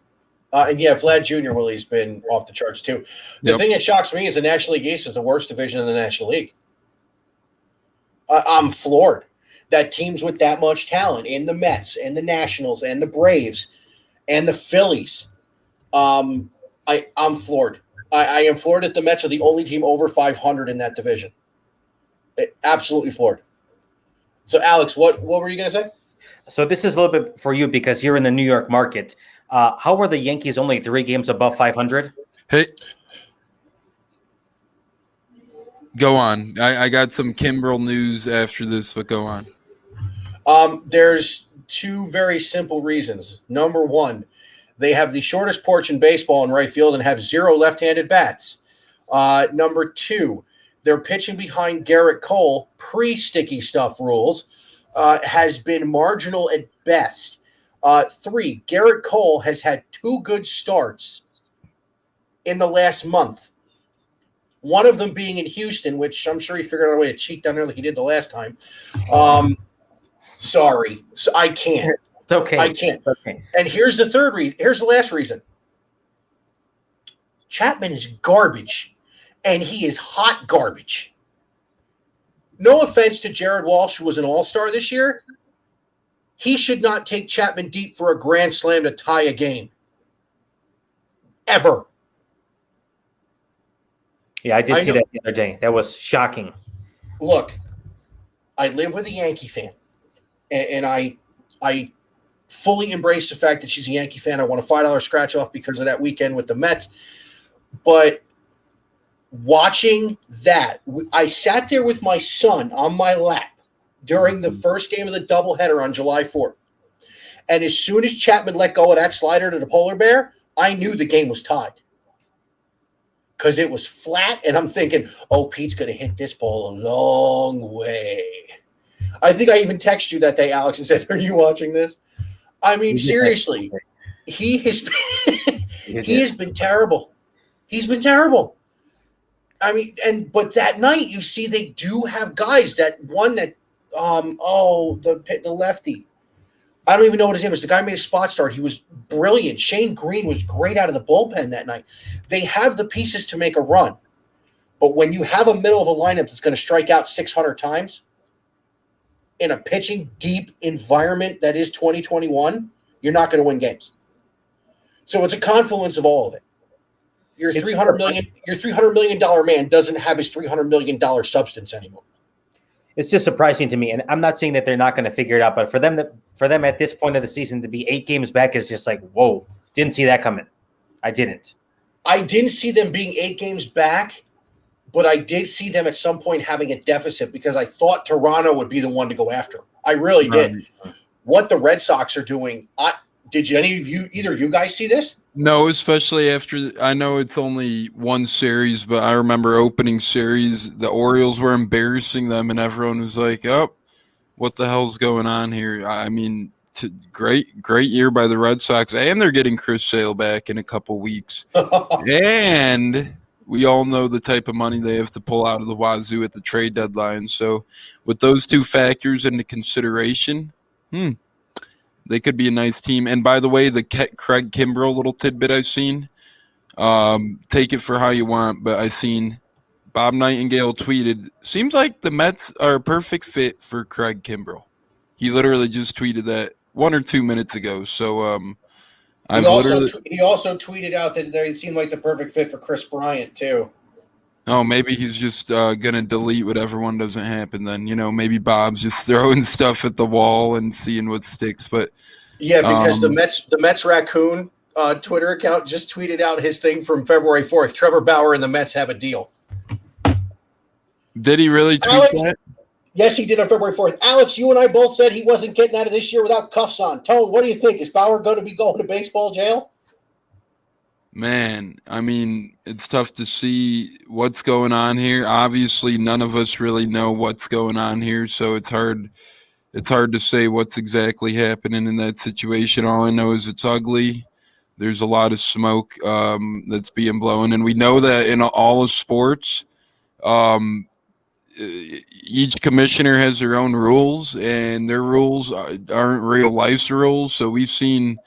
and yeah, Vlad Jr. Willie's been off the charts too. The thing that shocks me is the National League East is the worst division in the National League. I'm floored that teams with that much talent in the Mets and the Nationals and the Braves and the Phillies. I'm floored. I am floored that the Mets are the only team over 500 in that division. Absolutely floored. So, Alex, what were you going to say? So this is a little bit for you because you're in the New York market. How were the Yankees only 3 games above 500? Hey, go on. I got some Kimbrel news after this, but go on. There's 2 very simple reasons. Number 1, they have the shortest porch in baseball in right field and have 0 left-handed bats. Number 2, they're pitching behind Garrett Cole, pre-sticky stuff rules, has been marginal at best. 3, Garrett Cole has had 2 good starts in the last month. One of them being in Houston, which I'm sure he figured out a way to cheat down there like he did the last time. Sorry. So I can't. It's okay. I can't. Okay. And here's the third reason. Here's the last reason. Chapman is garbage, and he is hot garbage. No offense to Jared Walsh, who was an all-star this year. He should not take Chapman deep for a grand slam to tie a game. Ever. Yeah, I did see that the other day. That was shocking. Look, I live with a Yankee fan, and I fully embrace the fact that she's a Yankee fan. I want a $5 scratch off because of that weekend with the Mets. But watching that, I sat there with my son on my lap during the first game of the doubleheader on July 4th. And as soon as Chapman let go of that slider to the polar bear, I knew the game was tied. Because it was flat, and I'm thinking, oh, Pete's going to hit this ball a long way. I think I even texted you that day, Alex, and said, are you watching this? I mean, seriously, he has been terrible. He's been terrible. I mean, but that night, you see, they do have guys. That one that, the lefty. I don't even know what his name is. The guy made a spot start. He was brilliant. Shane Green was great out of the bullpen that night. They have the pieces to make a run. But when you have a middle of a lineup that's going to strike out 600 times in a pitching deep environment that is 2021, you're not going to win games. So it's a confluence of all of it. Your $300 million man doesn't have his $300 million substance anymore. It's just surprising to me, and I'm not saying that they're not going to figure it out, but for them at this point of the season to be 8 games back is just like, whoa, didn't see that coming. I didn't see them being 8 games back, but I did see them at some point having a deficit because I thought Toronto would be the one to go after. I really did. What the Red Sox are doing, did either of you guys see this? No, especially after I know it's only one series, but I remember opening series, the Orioles were embarrassing them, and everyone was like, "Oh, what the hell's going on here?" I mean, great year by the Red Sox, and they're getting Chris Sale back in a couple weeks, and we all know the type of money they have to pull out of the wazoo at the trade deadline. So, with those 2 factors into consideration, they could be a nice team. And by the way, the Craig Kimbrel little tidbit I've seen, take it for how you want, but I seen Bob Nightingale tweeted, seems like the Mets are a perfect fit for Craig Kimbrel. He literally just tweeted that 1 or 2 minutes ago. So he also tweeted out that they seem like the perfect fit for Chris Bryant too. Oh, maybe he's just gonna delete whatever one doesn't happen. Then maybe Bob's just throwing stuff at the wall and seeing what sticks. But yeah, because the Mets Raccoon Twitter account just tweeted out his thing from February 4th. Trevor Bauer and the Mets have a deal. Did he really tweet that? Yes, he did on February 4th. Alex, you and I both said he wasn't getting out of this year without cuffs on. Tone, what do you think? Is Bauer going to be going to baseball jail? Man, I mean, it's tough to see what's going on here. Obviously, none of us really know what's going on here, so it's hard to say what's exactly happening in that situation. All I know is it's ugly. There's a lot of smoke that's being blown, and we know that in all of sports, each commissioner has their own rules, and their rules aren't real life's rules. So we've seen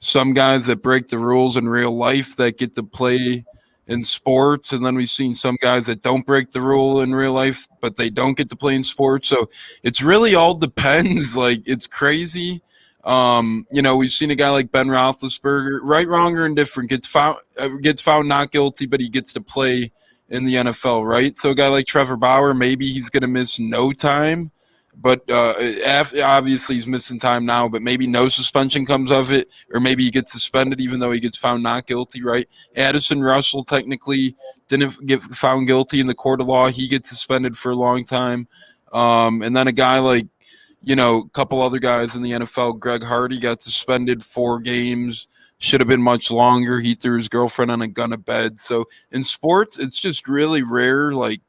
some guys that break the rules in real life that get to play in sports, and then we've seen some guys that don't break the rule in real life, but they don't get to play in sports. So it's really all depends. Like, it's crazy. We've seen a guy like Ben Roethlisberger, right, wrong, or indifferent, gets found not guilty, but he gets to play in the NFL, right? So a guy like Trevor Bauer, maybe he's going to miss no time, but obviously he's missing time now, but maybe no suspension comes of it, or maybe he gets suspended even though he gets found not guilty, right? Addison Russell technically didn't get found guilty in the court of law. He gets suspended for a long time. And then a guy like, a couple other guys in the NFL, Greg Hardy got suspended 4 games. Should have been much longer. He threw his girlfriend on a gun of bed. So in sports, it's just really rare. Like,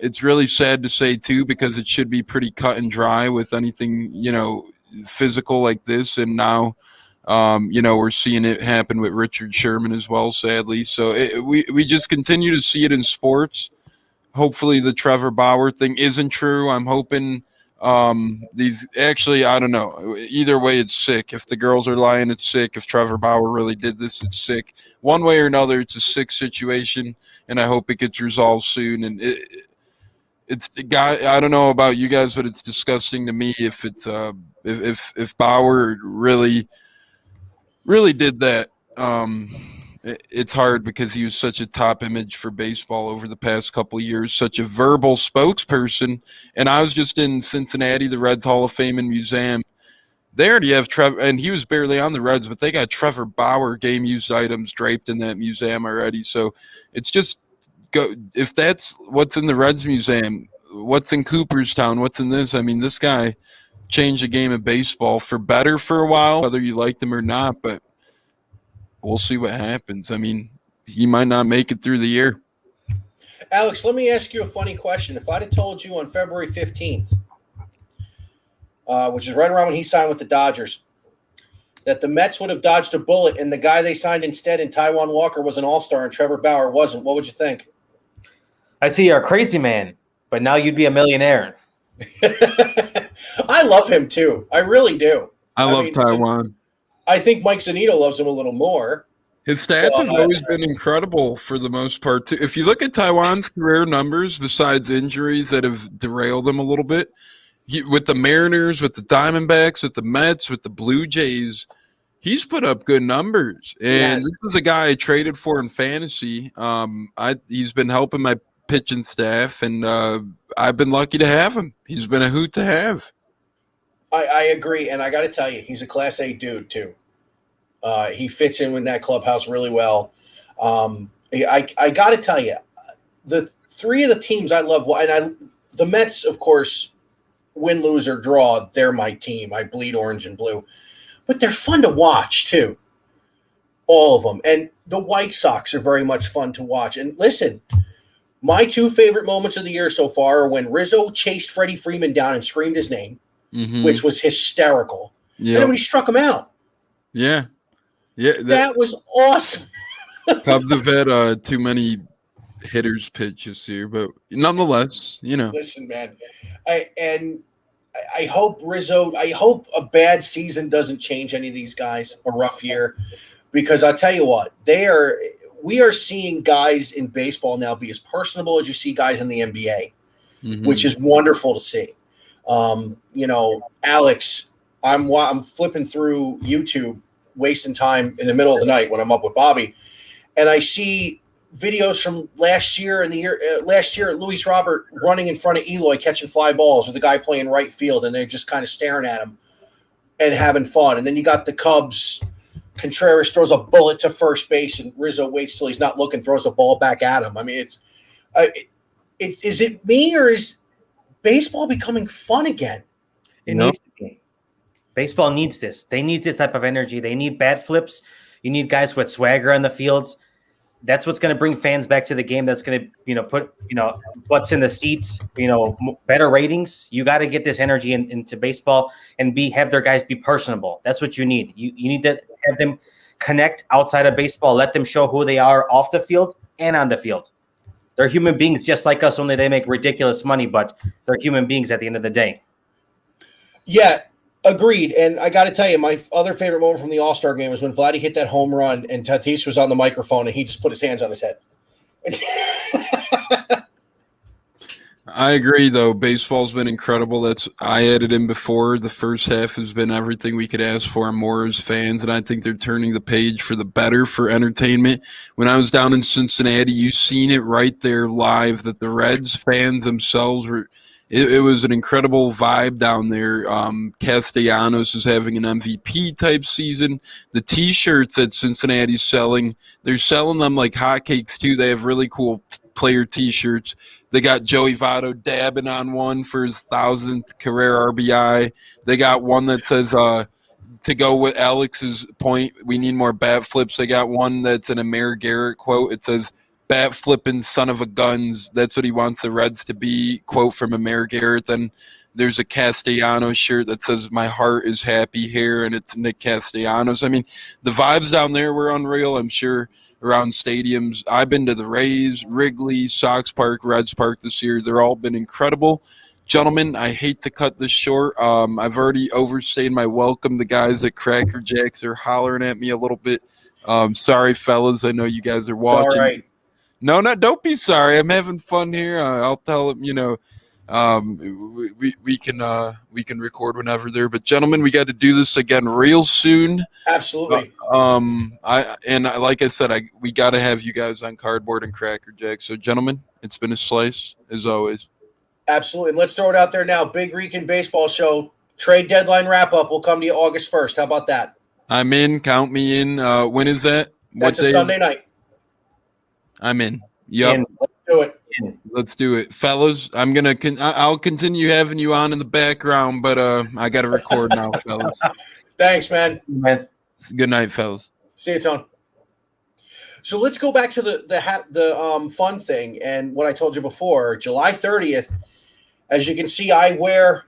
it's really sad to say too, because it should be pretty cut and dry with anything, physical like this. And now, we're seeing it happen with Richard Sherman as well, sadly. So we just continue to see it in sports. Hopefully the Trevor Bauer thing isn't true. I'm hoping I don't know. Either way, it's sick. If the girls are lying, it's sick. If Trevor Bauer really did this, it's sick. One way or another, it's a sick situation, and I hope it gets resolved soon. And I don't know about you guys, but it's disgusting to me if it's if Bauer really did that. It's hard because he was such a top image for baseball over the past couple of years, such a verbal spokesperson. And I was just in Cincinnati, the Reds Hall of Fame and Museum. They already have Trevor, and he was barely on the Reds, but they got Trevor Bauer game-used items draped in that museum already. So it's just, if that's what's in the Reds Museum, what's in Cooperstown, what's in this? I mean, this guy changed the game of baseball for better for a while, whether you liked him or not, but we'll see what happens. I mean, he might not make it through the year. Alex, let me ask you a funny question. If I'd have told you on February 15th, which is right around when he signed with the Dodgers, that the Mets would have dodged a bullet and the guy they signed instead in Taijuan Walker was an all-star and Trevor Bauer wasn't, what would you think? I see you're a crazy man, but now you'd be a millionaire. I love him too. I really do. I love Taijuan. I think Mike Zunino loves him a little more. His stats have always been incredible for the most part, too. If you look at Taijuan's career numbers, besides injuries that have derailed him a little bit, with the Mariners, with the Diamondbacks, with the Mets, with the Blue Jays, he's put up good numbers. And This is a guy I traded for in fantasy. He's been helping my pitching staff, and I've been lucky to have him. He's been a hoot to have. I agree, and I got to tell you, he's a Class A dude too. He fits in with that clubhouse really well. I got to tell you, the 3 of the teams I love, and the Mets, of course, win, lose, or draw, they're my team. I bleed orange and blue, but they're fun to watch too. All of them, and the White Sox are very much fun to watch. And listen, my 2 favorite moments of the year so far are when Rizzo chased Freddie Freeman down and screamed his name. Mm-hmm. Which was hysterical. Yep. And then when he struck him out. Yeah. That was awesome. Cubs have had too many hitters pitch this year, but nonetheless, Listen, man, I hope Rizzo. I hope a bad season doesn't change any of these guys. A rough year, because I'll tell you what, we are seeing guys in baseball now be as personable as you see guys in the NBA, which is wonderful to see. Alex, I'm flipping through YouTube, wasting time in the middle of the night when I'm up with Bobby, and I see videos from last year Luis Robert running in front of Eloy catching fly balls with the guy playing right field, and they're just kind of staring at him and having fun. And then you got the Cubs. Contreras throws a bullet to first base, and Rizzo waits till he's not looking, throws a ball back at him. I mean, is it me, or is baseball becoming fun again? It needs to be. Baseball needs this. They need this type of energy. They need bat flips. You need guys with swagger on the fields. That's what's going to bring fans back to the game. That's going to, put, butts in the seats, better ratings. You got to get this energy into baseball and have their guys be personable. That's what you need. You need to have them connect outside of baseball. Let them show who they are off the field and on the field. They're human beings just like us, only they make ridiculous money, but they're human beings at the end of the day. Yeah, agreed. And I got to tell you, my other favorite moment from the All-Star game was when Vladdy hit that home run and Tatis was on the microphone and he just put his hands on his head. I agree, though. Baseball's been incredible. I added in before. The first half has been everything we could ask for and more as fans, and I think they're turning the page for the better for entertainment. When I was down in Cincinnati, you seen it right there live that the Reds fans themselves were it was an incredible vibe down there. Castellanos is having an MVP type season. The T-shirts that Cincinnati's selling, they're selling them like hotcakes too. They have really cool player T-shirts. They got Joey Votto dabbing on one for his 1,000th career RBI. They got one that says, to go with Alex's point, we need more bat flips. They got one that's an Amir Garrett quote. It says, bat flipping son of a guns. That's what he wants the Reds to be, quote from Amir Garrett. Then there's a Castellanos shirt that says, my heart is happy here, and it's Nick Castellanos. I mean, the vibes down there were unreal, I'm sure, around stadiums. I've been to the Rays, Wrigley, Sox Park, Reds Park this year. They're all been incredible. Gentlemen, I hate to cut this short. I've already overstayed my welcome. The guys at Cracker Jacks are hollering at me a little bit. Sorry, fellas. I know you guys are watching. All right. No, don't be sorry. I'm having fun here. I'll tell them, we can record whenever there. But gentlemen, we got to do this again real soon. Absolutely. Like I said, we got to have you guys on Cardboard and Cracker Jack. So, gentlemen, it's been a slice as always. Absolutely. And let's throw it out there now. Big Rican Baseball Show trade deadline wrap up will come to you August 1st. How about that? I'm in. Count me in. When is that? That's a Sunday night. I'm in. Yep. Let's do it. Let's do it, fellas. I'll continue having you on in the background, but I got to record now, fellas. Thanks, man. Good night, fellas. See you, Tone. So let's go back to the fun thing and what I told you before. July 30th, as you can see, I wear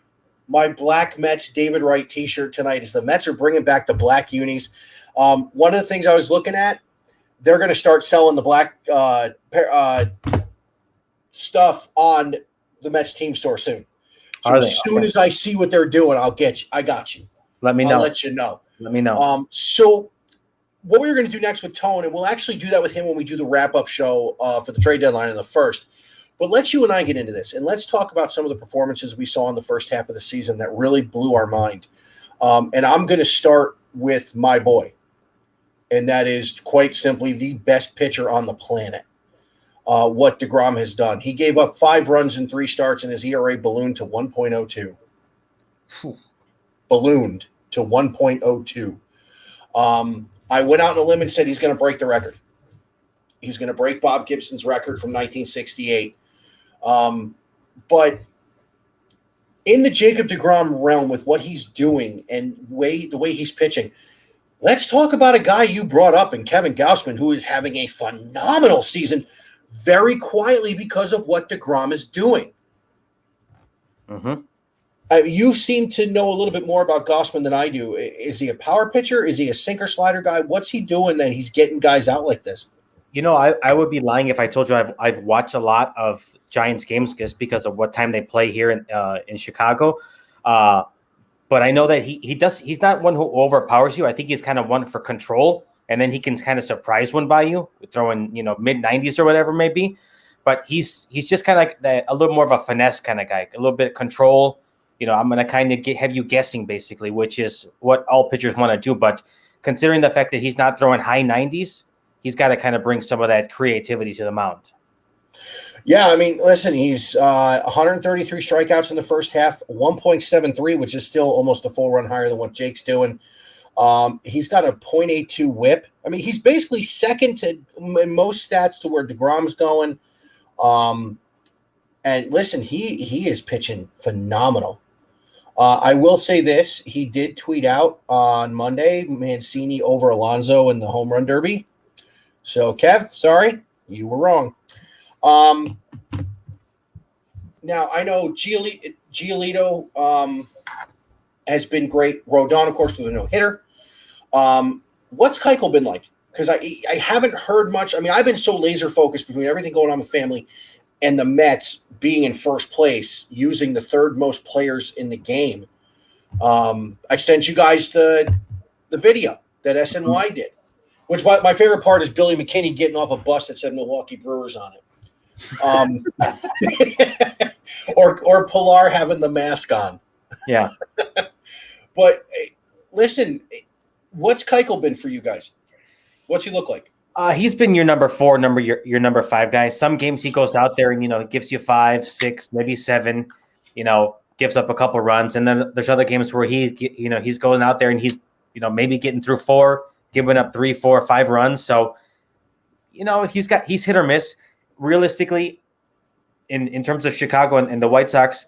my black Mets David Wright T-shirt tonight. As the Mets are bringing back the black unis. One of the things I was looking at, they're going to start selling the black stuff on the Mets team store soon. So as soon as I see what they're doing, I'll get you. I got you. Let me know. I'll let you know. Let me know. So what we're going to do next with Tone, and we'll actually do that with him when we do the wrap-up show for the trade deadline in the first. But let's you and I get into this, and let's talk about some of the performances we saw in the first half of the season that really blew our mind. And I'm going to start with my boy, and that is quite simply the best pitcher on the planet, what DeGrom has done. He gave up 5 runs in 3 starts, and his ERA ballooned to 1.02. Ballooned to 1.02. I went out on a limb and said he's going to break the record. He's going to break Bob Gibson's record from 1968. But in the Jacob DeGrom realm with what he's doing and the way he's pitching, let's talk about a guy you brought up in Kevin Gausman, who is having a phenomenal season very quietly because of what DeGrom is doing. Mm-hmm. You seem to know a little bit more about Gausman than I do. Is he a power pitcher? Is he a sinker slider guy? What's he doing that he's getting guys out like this? I would be lying if I told you I've watched a lot of Giants games just because of what time they play here in Chicago. But I know that he's not one who overpowers you. I think he's kind of one for control, and then he can kind of surprise one by you, throwing mid 90s or whatever it may be. But he's just kind of like a little more of a finesse kind of guy, a little bit of control. I'm going to kind of have you guessing, basically, which is what all pitchers want to do. But considering the fact that he's not throwing high 90s, he's got to kind of bring some of that creativity to the mound. Yeah, I mean, listen, he's 133 strikeouts in the first half, 1.73, which is still almost a full run higher than what Jake's doing. He's got a .82 whip. I mean, he's basically second to in most stats to where DeGrom's going. And listen, he is pitching phenomenal. I will say this. He did tweet out on Monday, Mancini over Alonso in the home run derby. So, Kev, sorry, you were wrong. Now, I know Giolito has been great. Rodon, of course, with a no-hitter. What's Keuchel been like? Because I haven't heard much. I mean, I've been so laser-focused between everything going on with family and the Mets being in first place, using the third most players in the game. I sent you guys the video that SNY did, which my favorite part is Billy McKinney getting off a bus that said Milwaukee Brewers on it. Or Pilar having the mask on. Yeah. But listen, what's Keuchel been for you guys? What's he look like? He's been your number 4, your number 5 guy. Some games he goes out there and, he gives you 5, 6, maybe 7. gives up a couple runs, and then there's other games where he's going out there and he's maybe getting through 4, giving up 3, 4, 5 runs. So he's hit or miss. Realistically, in terms of Chicago and the White Sox,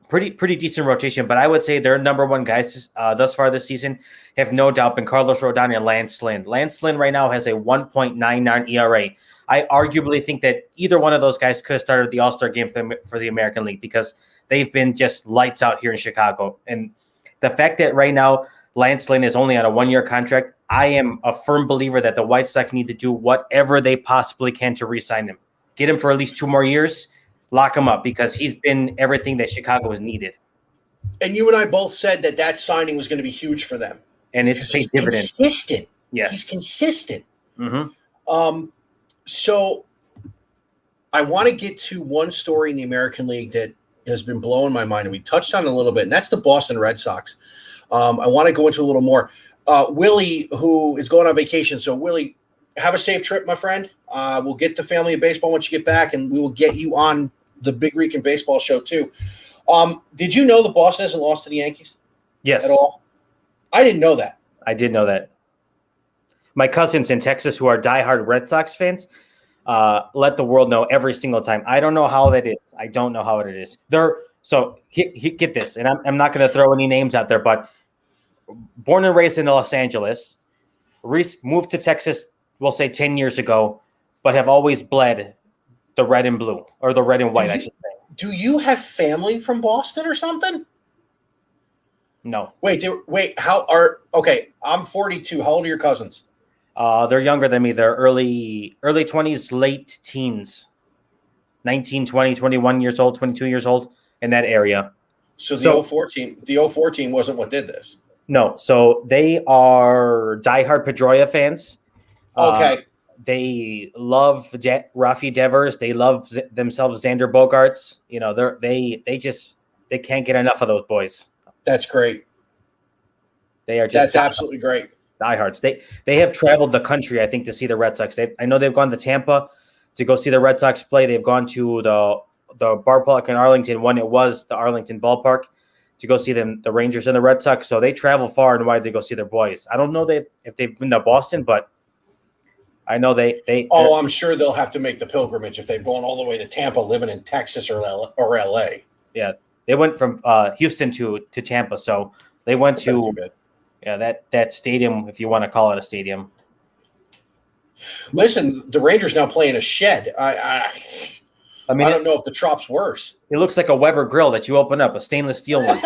pretty decent rotation. But I would say their number one guys thus far this season have no doubt been Carlos Rodon and Lance Lynn. Lance Lynn right now has a 1.99 ERA. I arguably think that either one of those guys could have started the All-Star game for the American League because they've been just lights out here in Chicago. And the fact that right now Lance Lynn is only on a 1-year contract, I am a firm believer that the White Sox need to do whatever they possibly can to re-sign him. Get him for at least 2 more years, lock him up because he's been everything that Chicago has needed. And you and I both said that signing was going to be huge for them. And it's a dividend. Consistent. Yes. He's consistent. Mm-hmm. So I want to get to one story in the American League that has been blowing my mind, and we touched on it a little bit, and that's the Boston Red Sox. I want to go into a little more. Willie, who is going on vacation. So, Willie, have a safe trip, my friend. We'll get the Family of Baseball once you get back, and we will get you on the Big Rican Baseball show too. Did you know that Boston hasn't lost to the Yankees? Yes. At all? I didn't know that. I did know that. My cousins in Texas who are diehard Red Sox fans let the world know every single time. I don't know how that is. I don't know how it is. So get this, and I'm not going to throw any names out there, but born and raised in Los Angeles, moved to Texas, we'll say 10 years ago, but have always bled the red and blue, or the red and white, I should say. Do you have family from Boston or something? No. Wait, I'm 42. How old are your cousins? They're younger than me. They're early 20s, late teens. 19, 20, 21 years old, 22 years old, in that area. So the 014 wasn't what did this. No, so they are diehard Pedroia fans. Okay. They love Rafi Devers. They love themselves Xander Bogaerts. They can't get enough of those boys. That's great. They are just absolutely great. Diehards. They have traveled the country, I think, to see the Red Sox. I know they've gone to Tampa to go see the Red Sox play. They've gone to the ballpark in Arlington when it was the Arlington ballpark to go see the Rangers and the Red Sox. So they travel far and wide to go see their boys. I don't know if they've been to Boston, but I know they. I'm sure they'll have to make the pilgrimage if they've gone all the way to Tampa, living in Texas or LA. Yeah, they went from Houston to Tampa, so they went to that stadium, if you want to call it a stadium. Listen, the Rangers now play in a shed. I don't know if the Trop's worse. It looks like a Weber grill that you open up, a stainless steel one.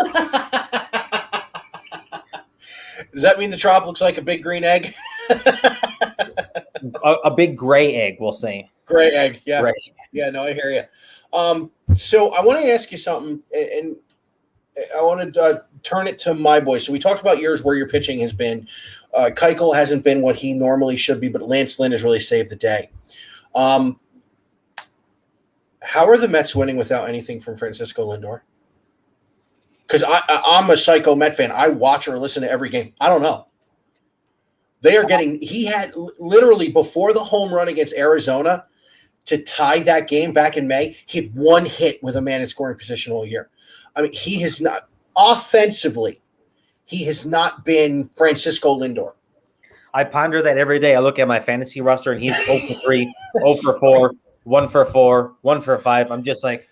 Does that mean the Trop looks like a big green egg? a big gray egg, we'll say. Gray egg, yeah. Gray. Yeah, no, I hear you. So I want to ask you something, and I want to turn it to my boy. So we talked about yours, where your pitching has been. Keuchel hasn't been what he normally should be, but Lance Lynn has really saved the day. How are the Mets winning without anything from Francisco Lindor? Because I'm a psycho Met fan. I watch or listen to every game. I don't know. They are getting – he had literally before the home run against Arizona to tie that game back in May, he had one hit with a man in scoring position all year. I mean, he has not – offensively, he has not been Francisco Lindor. I ponder that every day. I look at my fantasy roster, and he's 0 for 3, 0 for 4, 1 for 4, 1 for 5. I'm just like,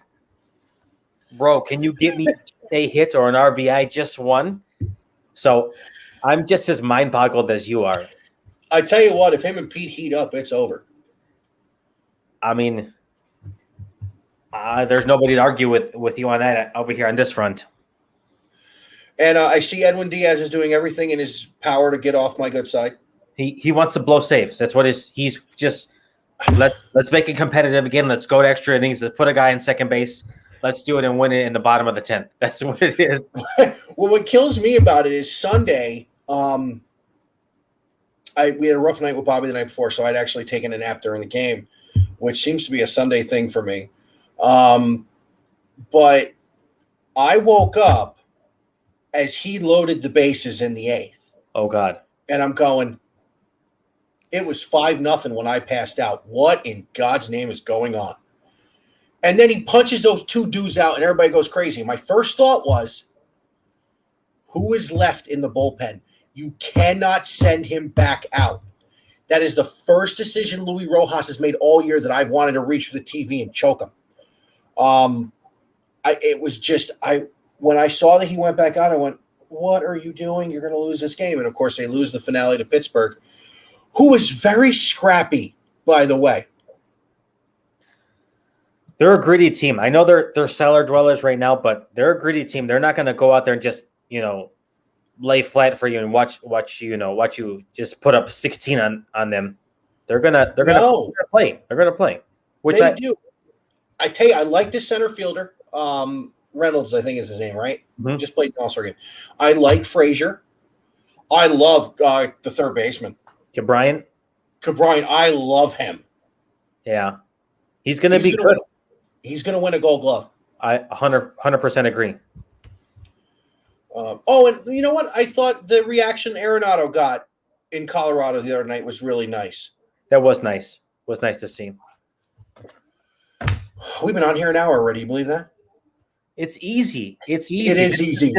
bro, can you get me a hit or an RBI, just one? So I'm just as mind-boggled as you are. I tell you what, if him and Pete heat up, it's over. I mean, there's nobody to argue with you on that over here on this front. And I see Edwin Diaz is doing everything in his power to get off my good side. He wants to blow saves. That's what he's just let's make it competitive again. Let's go to extra innings. Let's put a guy in second base. Let's do it and win it in the bottom of the 10th. That's what it is. Well, what kills me about it is Sunday. We had a rough night with Bobby the night before, so I'd actually taken a nap during the game, which seems to be a Sunday thing for me. But I woke up as he loaded the bases in the 8th. Oh, God. And I'm going, it was 5-0 when I passed out. What in God's name is going on? And then he punches those two dudes out, and everybody goes crazy. My first thought was, who is left in the bullpen? You cannot send him back out. That is the first decision Luis Rojas has made all year that I've wanted to reach for the TV and choke him. When I saw that he went back out, I went, what are you doing? You're going to lose this game. And, of course, they lose the finale to Pittsburgh, who was very scrappy, by the way. They're a gritty team. I know they're cellar dwellers right now, but they're a gritty team. They're not going to go out there and just, lay flat for you and watch you just put up 16 on them. They're gonna play. They're gonna play. Which they do. I tell you, I like this center fielder. Reynolds, I think is his name, right? Mm-hmm. Just played an All-Star game. I like Frazier. I love the third baseman. Ke'Bryan, I love him. Yeah. He's gonna be good. He's gonna win a Gold Glove. I 100% agree. And you know what? I thought the reaction Arenado got in Colorado the other night was really nice. That was nice. It was nice to see. We've been on here an hour already. You believe that? It's easy. It's easy. It is easy.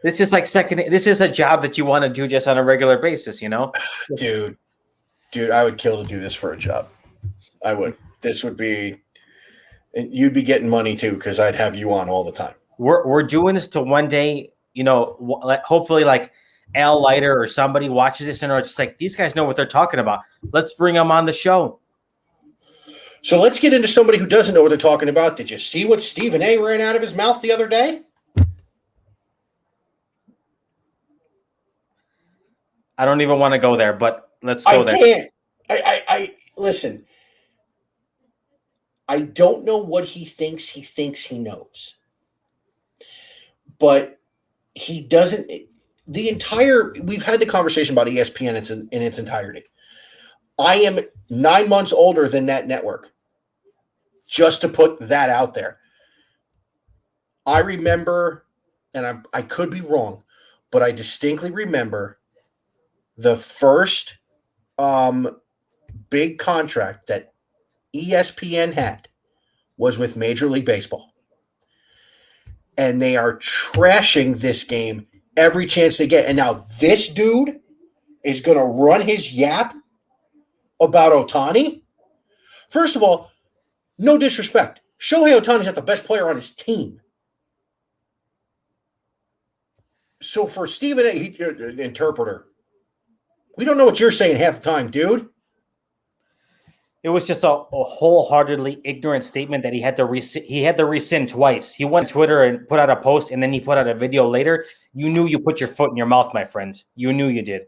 This is like this is a job that you want to do just on a regular basis, Dude, I would kill to do this for a job. I would. This would be, and you'd be getting money too, because I'd have you on all the time. We're doing this to one day, hopefully like Al Leiter or somebody watches this and are just like, these guys know what they're talking about. Let's bring them on the show. So let's get into somebody who doesn't know what they're talking about. Did you see what Stephen A. ran out of his mouth the other day? I don't even want to go there, but let's go there. I can't. I listen. I don't know what he thinks he knows. But he doesn't. We've had the conversation about ESPN in its entirety. I am 9 months older than that network. Just to put that out there. I remember, and I could be wrong, but I distinctly remember the first big contract that ESPN had was with Major League Baseball. And they are trashing this game every chance they get. And now this dude is going to run his yap about Ohtani? First of all, no disrespect. Shohei Ohtani's not the best player on his team. So for Stephen A., interpreter, we don't know what you're saying half the time, dude. It was just a wholeheartedly ignorant statement that he had to rescind twice. He went on Twitter and put out a post, and then he put out a video later. You knew you put your foot in your mouth, my friend. You knew you did.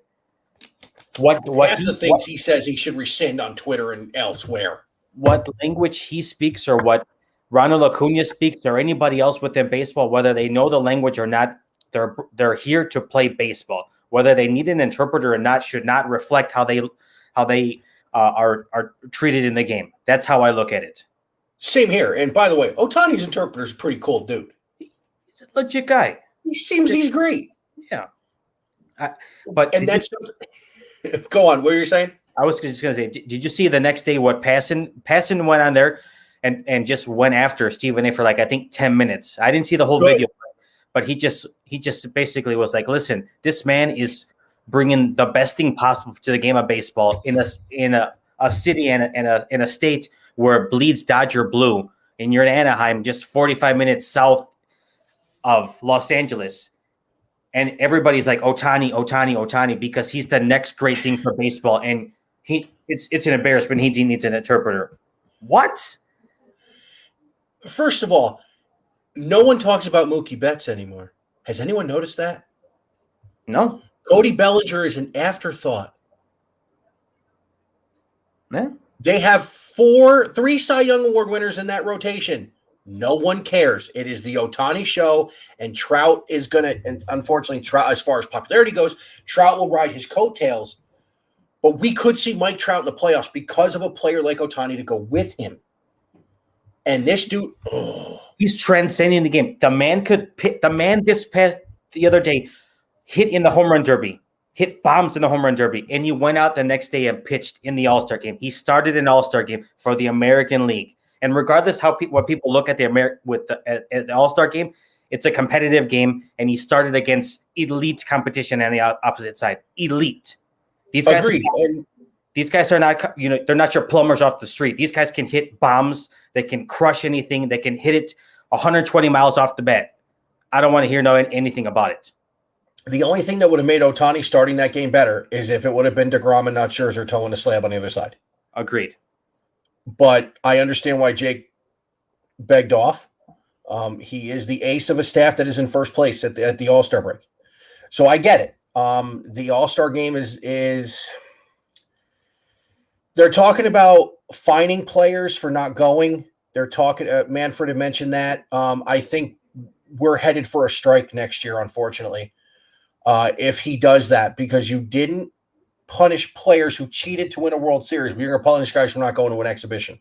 Half the things he says he should rescind on Twitter and elsewhere. What language he speaks, or what Ronald Acuna speaks, or anybody else within baseball, whether they know the language or not, they're here to play baseball. Whether they need an interpreter or not should not reflect how they are treated in the game. That's how I look at it. Same here. And by the way, Ohtani's interpreter is a pretty cool dude. He's a legit guy. He seems he's great. Yeah. Go on. What were you saying? I was just going to say, did you see the next day what Passan went on there and just went after Stephen A. for I think 10 minutes. I didn't see the whole video, but he just basically was like, listen, this man is bringing the best thing possible to the game of baseball in a city and in a state where it bleeds Dodger blue, and you're in Anaheim, just 45 minutes south of Los Angeles, and everybody's like Ohtani, because he's the next great thing for baseball, and it's an embarrassment. He needs an interpreter. What? First of all, no one talks about Mookie Betts anymore. Has anyone noticed that? No. Cody Bellinger is an afterthought. Yeah. They have 3 Cy Young Award winners in that rotation. No one cares. It is the Ohtani show, and Trout is going to, and unfortunately, Trout, as far as popularity goes, Trout will ride his coattails. But we could see Mike Trout in the playoffs because of a player like Ohtani to go with him. And this dude, he's transcending the game. The man the other day hit in the home run derby, hit bombs in the home run derby, and he went out the next day and pitched in the All-Star game. He started an All-Star game for the American League, And regardless what people look at at the All-Star game, it's a competitive game, and he started against elite competition on the opposite side. Elite. These guys. Agreed. These guys are not, they're not your plumbers off the street. These guys can hit bombs. They can crush anything. They can hit it 120 miles off the bat. I don't want to hear anything about it. The only thing that would have made Ohtani starting that game better is if it would have been DeGrom and not Scherzer towing the slab on the other side. Agreed. But I understand why Jake begged off. He is the ace of a staff that is in first place at the All-Star break. So I get it. The All-Star game is they're talking about fining players for not going. They're talking Manfred had mentioned that. I think we're headed for a strike next year, unfortunately, if he does that, because you didn't punish players who cheated to win a World Series. You're going to punish guys for not going to an exhibition.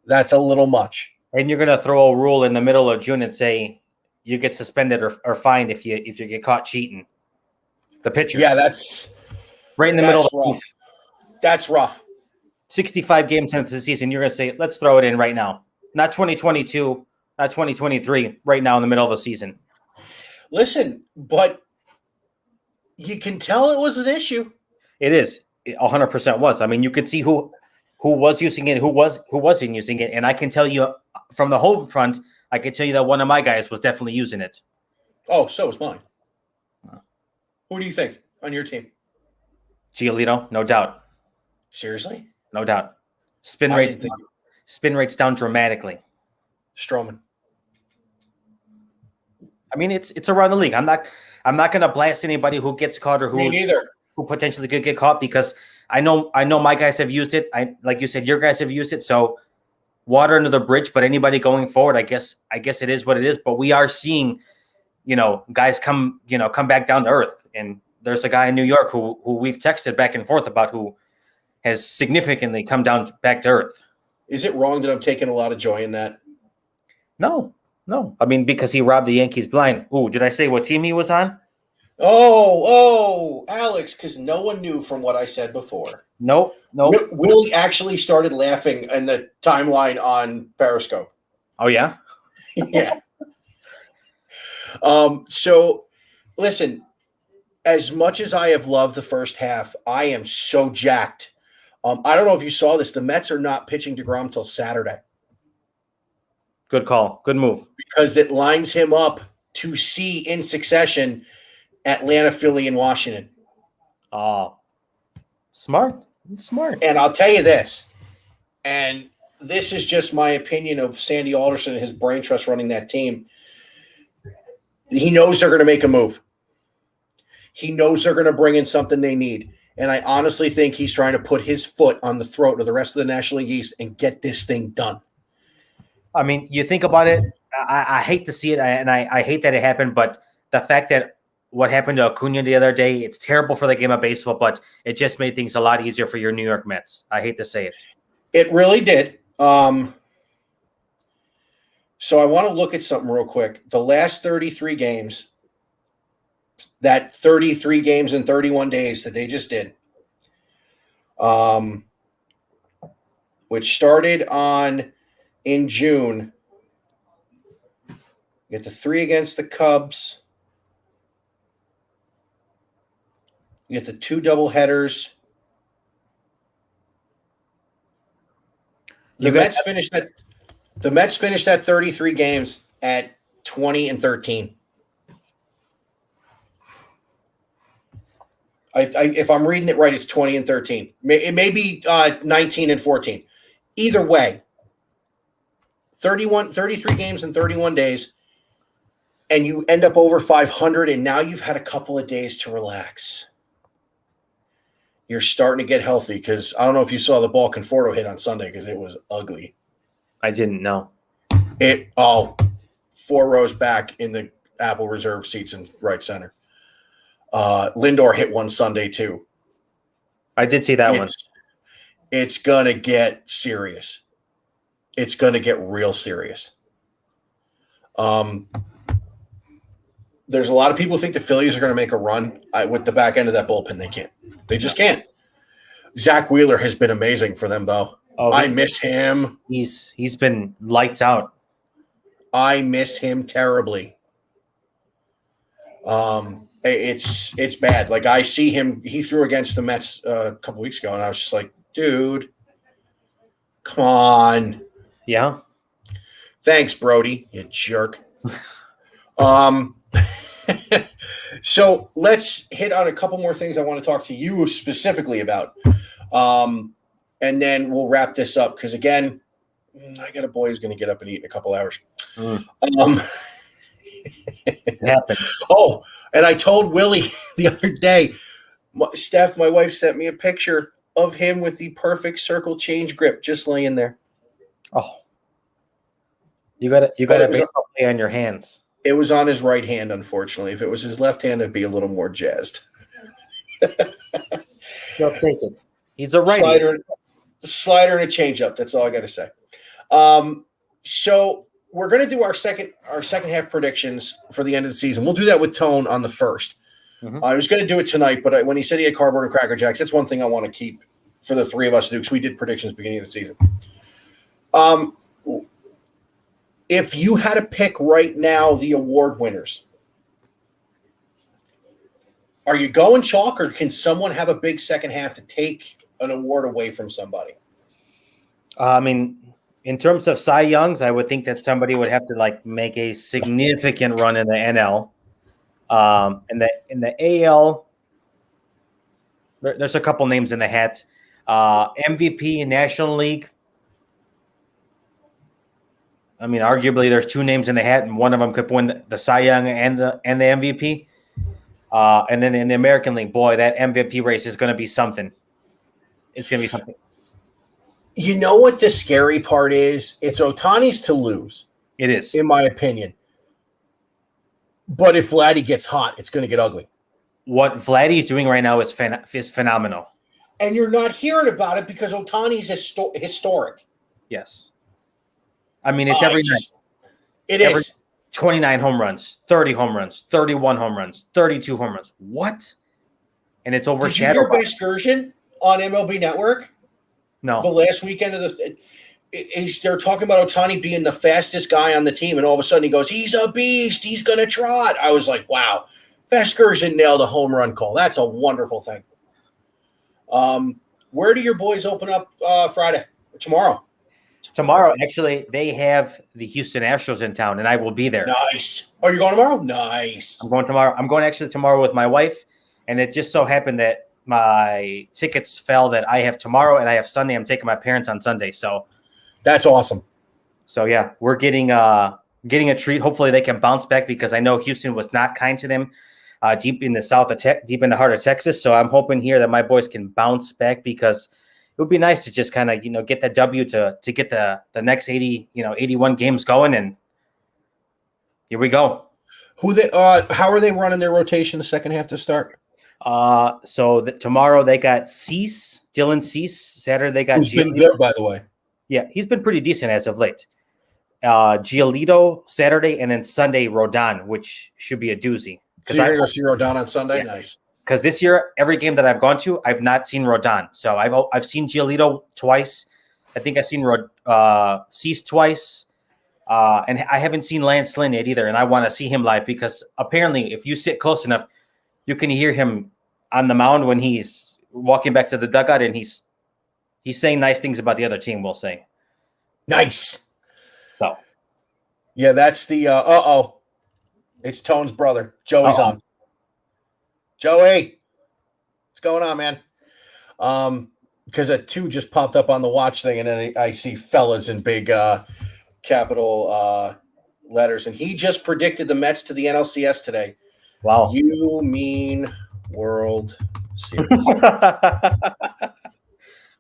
That's a little much. And you're going to throw a rule in the middle of June and say you get suspended or fined if you get caught cheating. The pitchers. Yeah, that's right in the middle of rough. That's rough. 65 games into the season, you're going to say, let's throw it in right now. Not 2022, not 2023, right now in the middle of the season. Listen, but you can tell it was an issue. It is. It 100% was. I mean, you could see who was using it, who wasn't using it. And I can tell you from the home front, I can tell you that one of my guys was definitely using it. Oh, so was mine. Who do you think on your team? Giolito, no doubt. Seriously? No doubt. Spin rates down dramatically. Stroman. I mean, it's around the league. I'm not going to blast anybody who gets caught or who potentially could get caught, because I know my guys have used it. Like you said, your guys have used it. So water under the bridge. But anybody going forward, I guess it is what it is. But we are seeing, guys come back down to earth. And there's a guy in New York who we've texted back and forth about, who has significantly come down back to earth. Is it wrong that I'm taking a lot of joy in that? No. I mean, because he robbed the Yankees blind. Ooh, did I say what team he was on? Oh, Alex, because no one knew from what I said before. Nope. Willie actually started laughing in the timeline on Periscope. Oh, yeah? Yeah. So, listen, as much as I have loved the first half, I am so jacked. I don't know if you saw this. The Mets are not pitching DeGrom until Saturday. Good call. Good move. Because it lines him up to see in succession Atlanta, Philly, and Washington. Oh, smart. And I'll tell you this, and this is just my opinion of Sandy Alderson and his brain trust running that team. He knows they're going to make a move. He knows they're going to bring in something they need. And I honestly think he's trying to put his foot on the throat of the rest of the National League East and get this thing done. I mean, you think about it, I hate to see it, and I hate that it happened, but the fact that what happened to Acuna the other day, it's terrible for the game of baseball, but it just made things a lot easier for your New York Mets. I hate to say it. It really did. So I want to look at something real quick. The last 33 games, that 33 games in 31 days that they just did, which started in June. You get the 3 against the Cubs. You get the 2 doubleheaders. The Mets finished that 33 games at 20-13. If I'm reading it right, it's 20-13. It may be 19-14. Either way, 33 games in 31 days, and you end up over 500, and now you've had a couple of days to relax. You're starting to get healthy, because I don't know if you saw the ball Conforto hit on Sunday, because it was ugly. I didn't know. 4 rows back in the Apple Reserve seats in right center. Lindor hit one Sunday too. I did see that one. It's going to get serious. It's going to get real serious. There's a lot of people who think the Phillies are going to make a run with the back end of that bullpen. They can't. They just can't. Zach Wheeler has been amazing for them, though. Oh, I miss him. he's been lights out. I miss him terribly. It's bad. Like I see him. He threw against the Mets a couple weeks ago, and I was just like, dude, come on. Yeah. Thanks, Brody. You jerk. So let's hit on a couple more things I want to talk to you specifically about. And then we'll wrap this up because again, I got a boy who's going to get up and eat in a couple hours. It happens. Oh, and I told Willie the other day, Steph, my wife sent me a picture of him with the perfect circle change grip, just laying there. Oh, you got a baseball play on your hands. It was on his right hand, unfortunately. If it was his left hand, I'd be a little more jazzed. He'll take it. He's a righty. Slider and a changeup. That's all I got to say. So we're going to do our second half predictions for the end of the season. We'll do that with Tone on the first. Mhm. I was going to do it tonight, but when he said he had cardboard and Cracker Jacks, that's one thing I want to keep for the three of us to do because we did predictions beginning of the season. If you had to pick right now the award winners, are you going chalk or can someone have a big second half to take an award away from somebody? I mean, in terms of Cy Youngs, I would think that somebody would have to make a significant run in the NL. In the AL, there's a couple names in the hat. MVP National League. I mean, arguably, there's two names in the hat, and one of them could win the Cy Young and the MVP. And then in the American League, boy, that MVP race is going to be something. It's going to be something. You know what the scary part is? It's Ohtani's to lose. It is, in my opinion. But if Vladdy gets hot, it's going to get ugly. What Vladdy's doing right now is phenomenal. And you're not hearing about it because Ohtani's historic. Yes. I mean, it's every night. It is. 29 home runs, 30 home runs, 31 home runs, 32 home runs. What? And it's overshadowed. Did you hear Excursion on MLB Network? No. The last weekend of they're talking about Ohtani being the fastest guy on the team, and all of a sudden he goes, he's a beast. He's going to trot. I was like, wow. Excursion nailed a home run call. That's a wonderful thing. Where do your boys open up Friday or tomorrow? Tomorrow, actually, they have the Houston Astros in town, and I will be there. Nice. Oh, you're going tomorrow? Nice. I'm going tomorrow. I'm going actually tomorrow with my wife, and it just so happened that my tickets fell that I have tomorrow and I have Sunday. I'm taking my parents on Sunday, so that's awesome. So yeah, we're getting a treat. Hopefully, they can bounce back because I know Houston was not kind to them deep in the deep in the heart of Texas. So I'm hoping here that my boys can bounce back because it would be nice to just kind of, get that W to get the next 81 games going. And here we go. How are they running their rotation the second half to start? Tomorrow they got Dylan Cease. Saturday they got who's been good, by the way. Yeah, he's been pretty decent as of late. Giolito Saturday, and then Sunday Rodon, which should be a doozy. So you're going to go see Rodon on Sunday? Yeah. Nice. Because this year, every game that I've gone to, I've not seen Rodon. So I've seen Giolito twice. I think I've seen Cease twice. And I haven't seen Lance Lynn yet either. And I want to see him live because apparently if you sit close enough, you can hear him on the mound when he's walking back to the dugout and he's saying nice things about the other team, we'll say. Nice. So. Yeah, that's the it's Tone's brother. Joey's on. Joey, what's going on, man? Because a 2 just popped up on the watch thing, and then I see fellas in big capital letters, and he just predicted the Mets to the NLCS today. Wow. You mean World Series.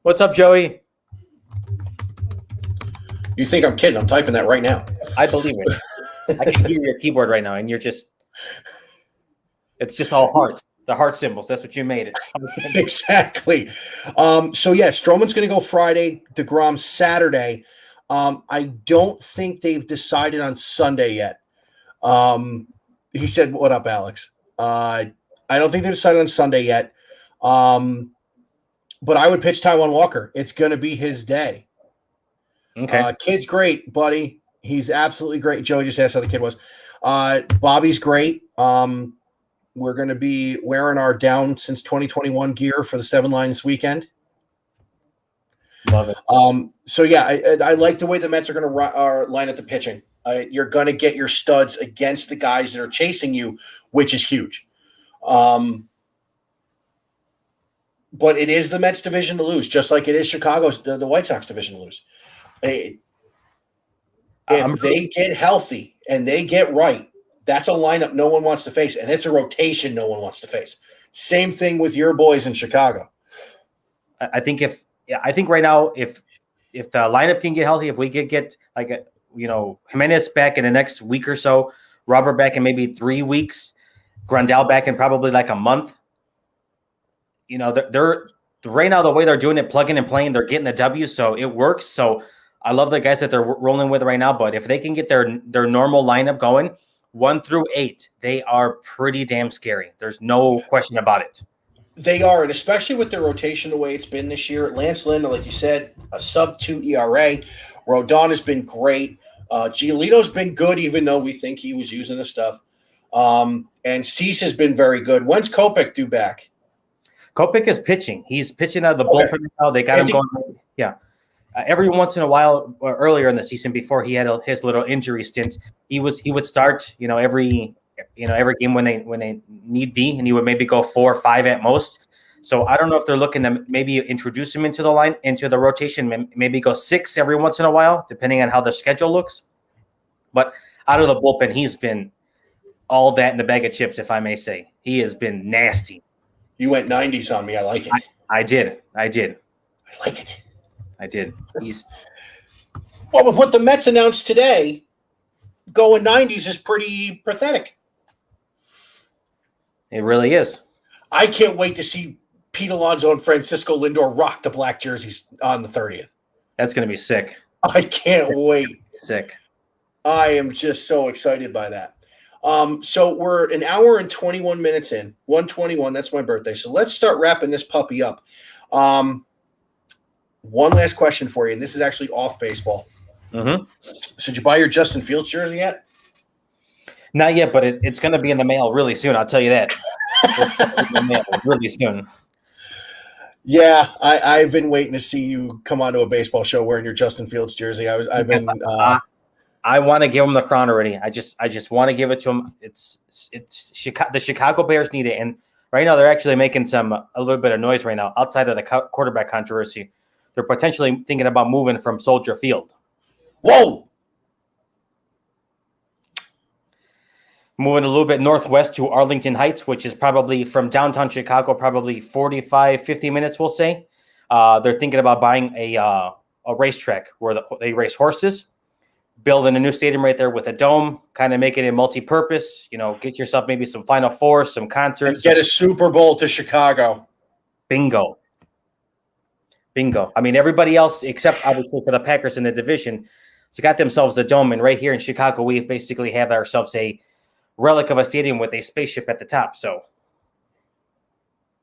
What's up, Joey? You think I'm kidding? I'm typing that right now. I believe it. I can hear your keyboard right now, and it's just all hearts. The heart symbols. That's what you made it. Exactly. So, yeah, Stroman's going to go Friday, DeGrom Saturday. I don't think they've decided on Sunday yet. He said, what up, Alex? I don't think they've decided on Sunday yet. But I would pitch Taijuan Walker. It's going to be his day. Okay. Kid's great, buddy. He's absolutely great. Joey just asked how the kid was. Bobby's great. We're going to be wearing our down since 2021 gear for the Seven Lions weekend. Love it. So yeah, I like the way the Mets are going to line up the pitching. You're going to get your studs against the guys that are chasing you, which is huge. But it is the Mets division to lose, just like it is Chicago's the White Sox division to lose. If they get healthy and they get right, that's a lineup no one wants to face, and it's a rotation no one wants to face. Same thing with your boys in Chicago. I think right now, if the lineup can get healthy, if we could get Jimenez back in the next week or so, Robert back in maybe 3 weeks, Grandal back in probably like a month. They're right now, the way they're doing it, plugging and playing, they're getting the W, so it works. So I love the guys that they're rolling with right now. But if they can get their normal lineup going, 1 through 8, they are pretty damn scary. There's no question about it. They are, and especially with their rotation the way it's been this year. Lance Lynn, like you said, a sub-2 ERA. Rodon has been great. Giolito's been good, even though we think he was using the stuff. And Cease has been very good. When's Kopech due back? Kopech is pitching. He's pitching out of the bullpen now. They got him going. Yeah. Every once in a while, or earlier in the season, before he had his little injury stint, he would start, every game when they need be, and he would maybe go 4 or 5 at most. So I don't know if they're looking to maybe introduce him into the rotation, maybe go 6 every once in a while, depending on how the schedule looks. But out of the bullpen, he's been all that in the bag of chips, if I may say. He has been nasty. You went 90s on me. I like it. I did. I like it. I did. Well, with what the Mets announced today, going 90s is pretty pathetic. It really is. I can't wait to see Pete Alonso and Francisco Lindor rock the black jerseys on the 30th. That's going to be sick. I can't wait. Sick. I am just so excited by that. So we're an hour and 21 minutes in. 1:21. That's my birthday. So let's start wrapping this puppy up. One last question for you, and this is actually off baseball. Mm-hmm. So did you buy your Justin Fields jersey yet? Not yet, but it's going to be in the mail really soon. I'll tell you that. Really soon. Yeah, I've been waiting to see you come onto a baseball show wearing your Justin Fields jersey. I want to give him the crown already. I just want to give it to him. It's Chicago. The Chicago Bears need it, and right now they're actually making a little bit of noise right now outside of the quarterback controversy. They're potentially thinking about moving from Soldier Field. Whoa! Moving a little bit northwest to Arlington Heights, which is probably from downtown Chicago, probably 45, 50 minutes, we'll say. They're thinking about buying a racetrack where they race horses, building a new stadium right there with a dome, kind of making it multi-purpose, get yourself maybe some Final Four, some concerts. And get a Super Bowl to Chicago. Bingo. I mean, everybody else, except obviously for the Packers in the division, has got themselves a dome. And right here in Chicago, we basically have ourselves a relic of a stadium with a spaceship at the top. So,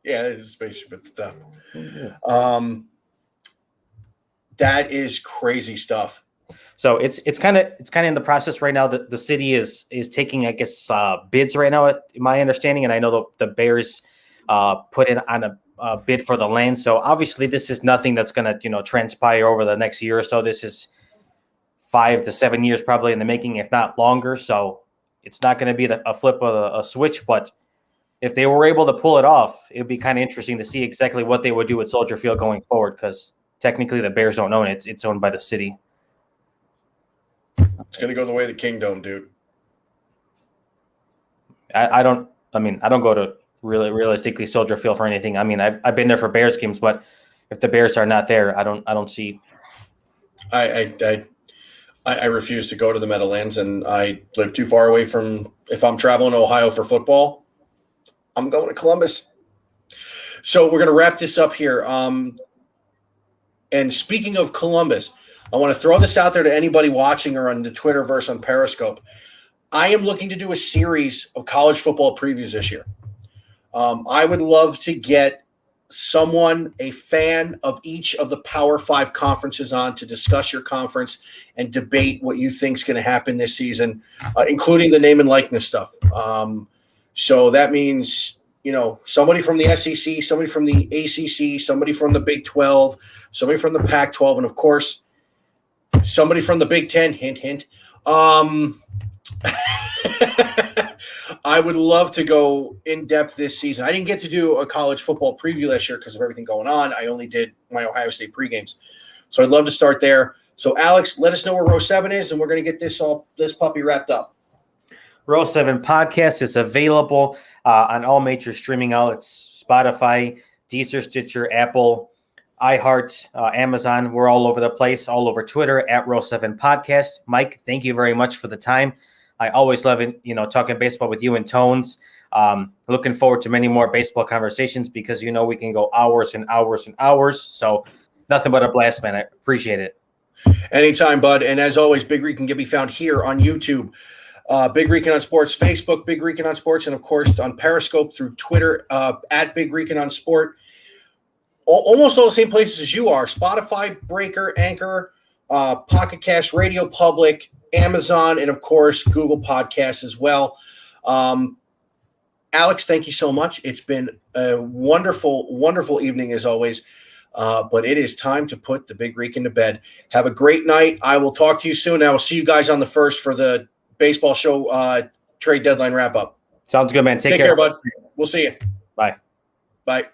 yeah, it is a spaceship at the top. Mm-hmm. That is crazy stuff. So it's kind of in the process right now. The city is taking, I guess, bids right now, in my understanding, and I know the Bears put in on a bid for the land. So obviously, this is nothing that's going to transpire over the next year or so. This is 5 to 7 years probably in the making, if not longer. So it's not going to be a flip of a switch, but if they were able to pull it off, it would be kind of interesting to see exactly what they would do with Soldier Field going forward, because technically the Bears don't own it. It's owned by the city. It's going to go the way of the Kingdom, dude. I don't go to realistically Soldier Field for anything. I mean, I've been there for Bears games, but if the Bears are not there, I don't see. I refuse to go to the Meadowlands, and I live too far away from. If I'm traveling to Ohio for football, I'm going to Columbus. So we're going to wrap this up here. And speaking of Columbus, I want to throw this out there to anybody watching or on the Twitterverse on Periscope. I am looking to do a series of college football previews this year. I would love to get someone, a fan of each of the Power 5 conferences on to discuss your conference and debate what you think is going to happen this season, including the name and likeness stuff. So that means, somebody from the SEC, somebody from the ACC, somebody from the Big 12, somebody from the Pac-12, and of course, somebody from the Big 10, hint, hint. I would love to go in depth this season. I didn't get to do a college football preview last year because of everything going on. I only did my Ohio State pregames. So I'd love to start there. So Alex, let us know where row 7 is, and we're going to get this puppy wrapped up. Row 7 podcast is available on all major streaming outlets: Spotify, Deezer, Stitcher, Apple, iHeart, Amazon. We're all over the place, all over Twitter at Row 7 Podcast. Mike, thank you very much for the time. I always love it, talking baseball with you and Tones. Looking forward to many more baseball conversations because, we can go hours and hours and hours. So nothing but a blast, man. I appreciate it. Anytime, bud. And as always, Big Rican can be found here on YouTube, Big Rican on Sports, Facebook, Big Rican on Sports, and of course on Periscope through Twitter at Big Rican on Sport. Almost all the same places as you are: Spotify, Breaker, Anchor, Pocket Cast, Radio Public, Amazon, and of course Google Podcasts as well. Alex, thank you so much. It's been a wonderful, wonderful evening as always. But it is time to put the Big Rican to bed. Have a great night. I will talk to you soon. I will see you guys on the 1st for the baseball show trade deadline wrap up. Sounds good, man. Take care, bud. We'll see you. Bye. Bye.